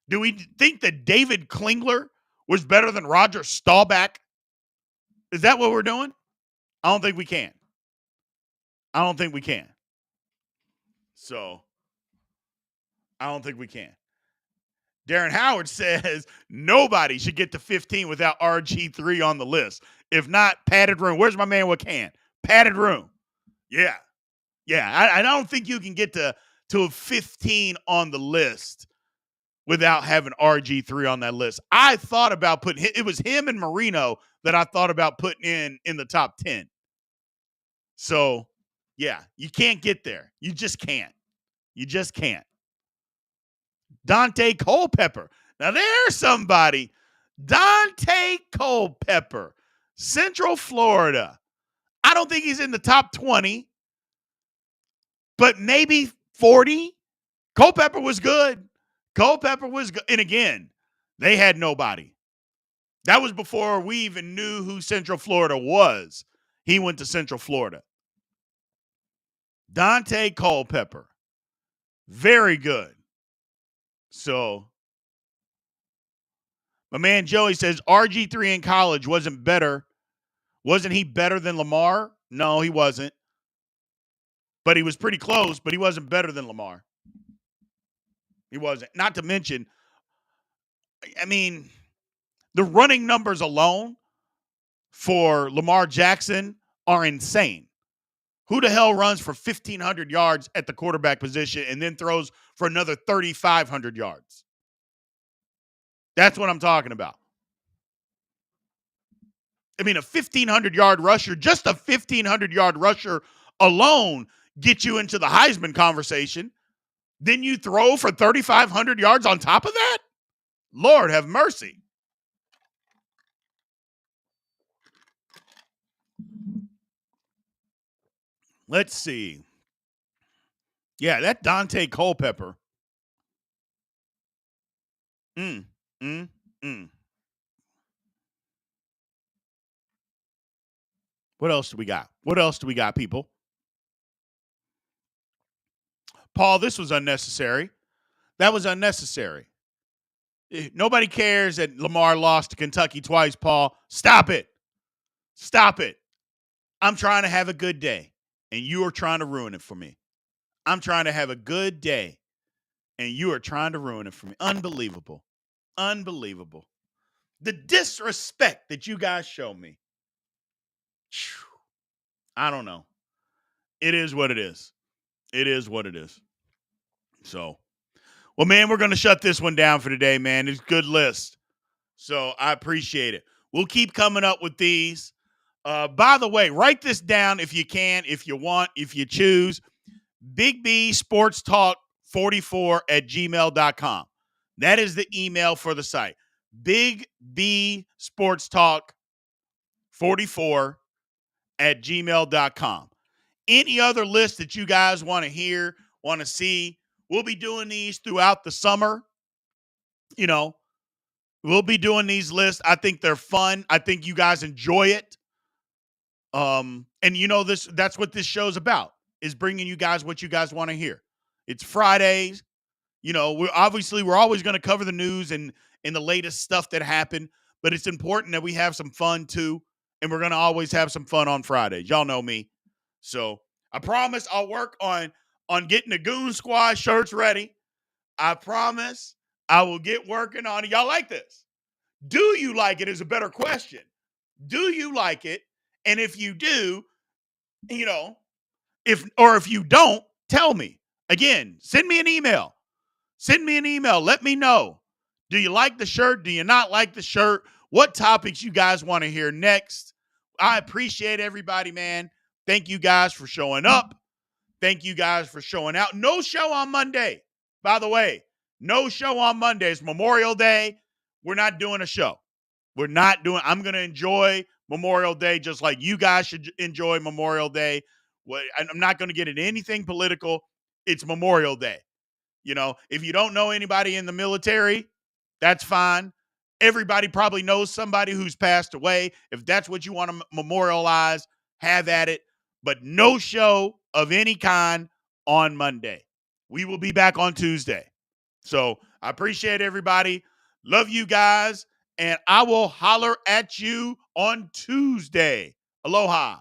do we think that David Klingler was better than Roger Staubach? Is that what we're doing? I don't think we can. So, I don't think we can. Darren Howard says nobody should get to 15 without RG3 on the list. If not, padded room. Where's my man with can? Padded room. Yeah. I don't think you can get to 15 on the list without having RG3 on that list. I thought about putting it was him and Marino that I thought about putting in the top 10. So, yeah, you can't get there. You just can't. Dante Culpepper. Now, there's somebody. Dante Culpepper, Central Florida. I don't think he's in the top 20, but maybe 40. Culpepper was good. And again, they had nobody. That was before we even knew who Central Florida was. He went to Central Florida. Dante Culpepper. Very good. So, my man Joey says RG3 in college wasn't better. Wasn't he better than Lamar? No, he wasn't. But he was pretty close, but he wasn't better than Lamar. He wasn't. Not to mention, the running numbers alone for Lamar Jackson are insane. Who the hell runs for 1,500 yards at the quarterback position and then throws for another 3,500 yards? That's what I'm talking about. A 1,500-yard rusher, just a 1,500-yard rusher alone gets you into the Heisman conversation. Then you throw for 3,500 yards on top of that? Lord have mercy. Let's see. Yeah, that Dante Culpepper. What else do we got? People? Paul, this was unnecessary. That was unnecessary. Nobody cares that Lamar lost to Kentucky twice, Paul. Stop it. I'm trying to have a good day, and you are trying to ruin it for me. I'm trying to have a good day, and you are trying to ruin it for me. Unbelievable. The disrespect that you guys show me. I don't know. It is what it is. It is what it is. So, well, man, we're going to shut this one down for today, man. It's a good list. So I appreciate it. We'll keep coming up with these. By the way, write this down if you can, if you want, if you choose. Big B Sports Talk 44 at gmail.com. That is the email for the site. Big B Sports Talk 44 at gmail.com. Any other lists that you guys want to hear, want to see, we'll be doing these throughout the summer. You know, we'll be doing these lists. I think they're fun. I think you guys enjoy it. And you know this, that's what this show's about, is bringing you guys what you guys want to hear. It's Fridays. You know, we're always going to cover the news and the latest stuff that happened, but it's important that we have some fun too. And we're going to always have some fun on Fridays. Y'all know me. So I promise I'll work on getting the Goon Squad shirts ready. I promise I will get working on it. Y'all like this? Do you like it is a better question. Do you like it? And if you do, you know, if you don't, tell me. Again, send me an email. Send me an email. Let me know. Do you like the shirt? Do you not like the shirt? What topics you guys want to hear next? I appreciate everybody, man. Thank you guys for showing up. Thank you guys for showing out. No show on Monday. By the way, no show on Monday. It's Memorial Day. We're not doing a show. I'm going to enjoy Memorial Day just like you guys should enjoy Memorial Day. I'm not going to get into anything political. It's Memorial Day. You know, if you don't know anybody in the military, that's fine. Everybody probably knows somebody who's passed away. If that's what you want to memorialize, have at it. But no show of any kind on Monday. We will be back on Tuesday. So I appreciate everybody. Love you guys. And I will holler at you on Tuesday. Aloha.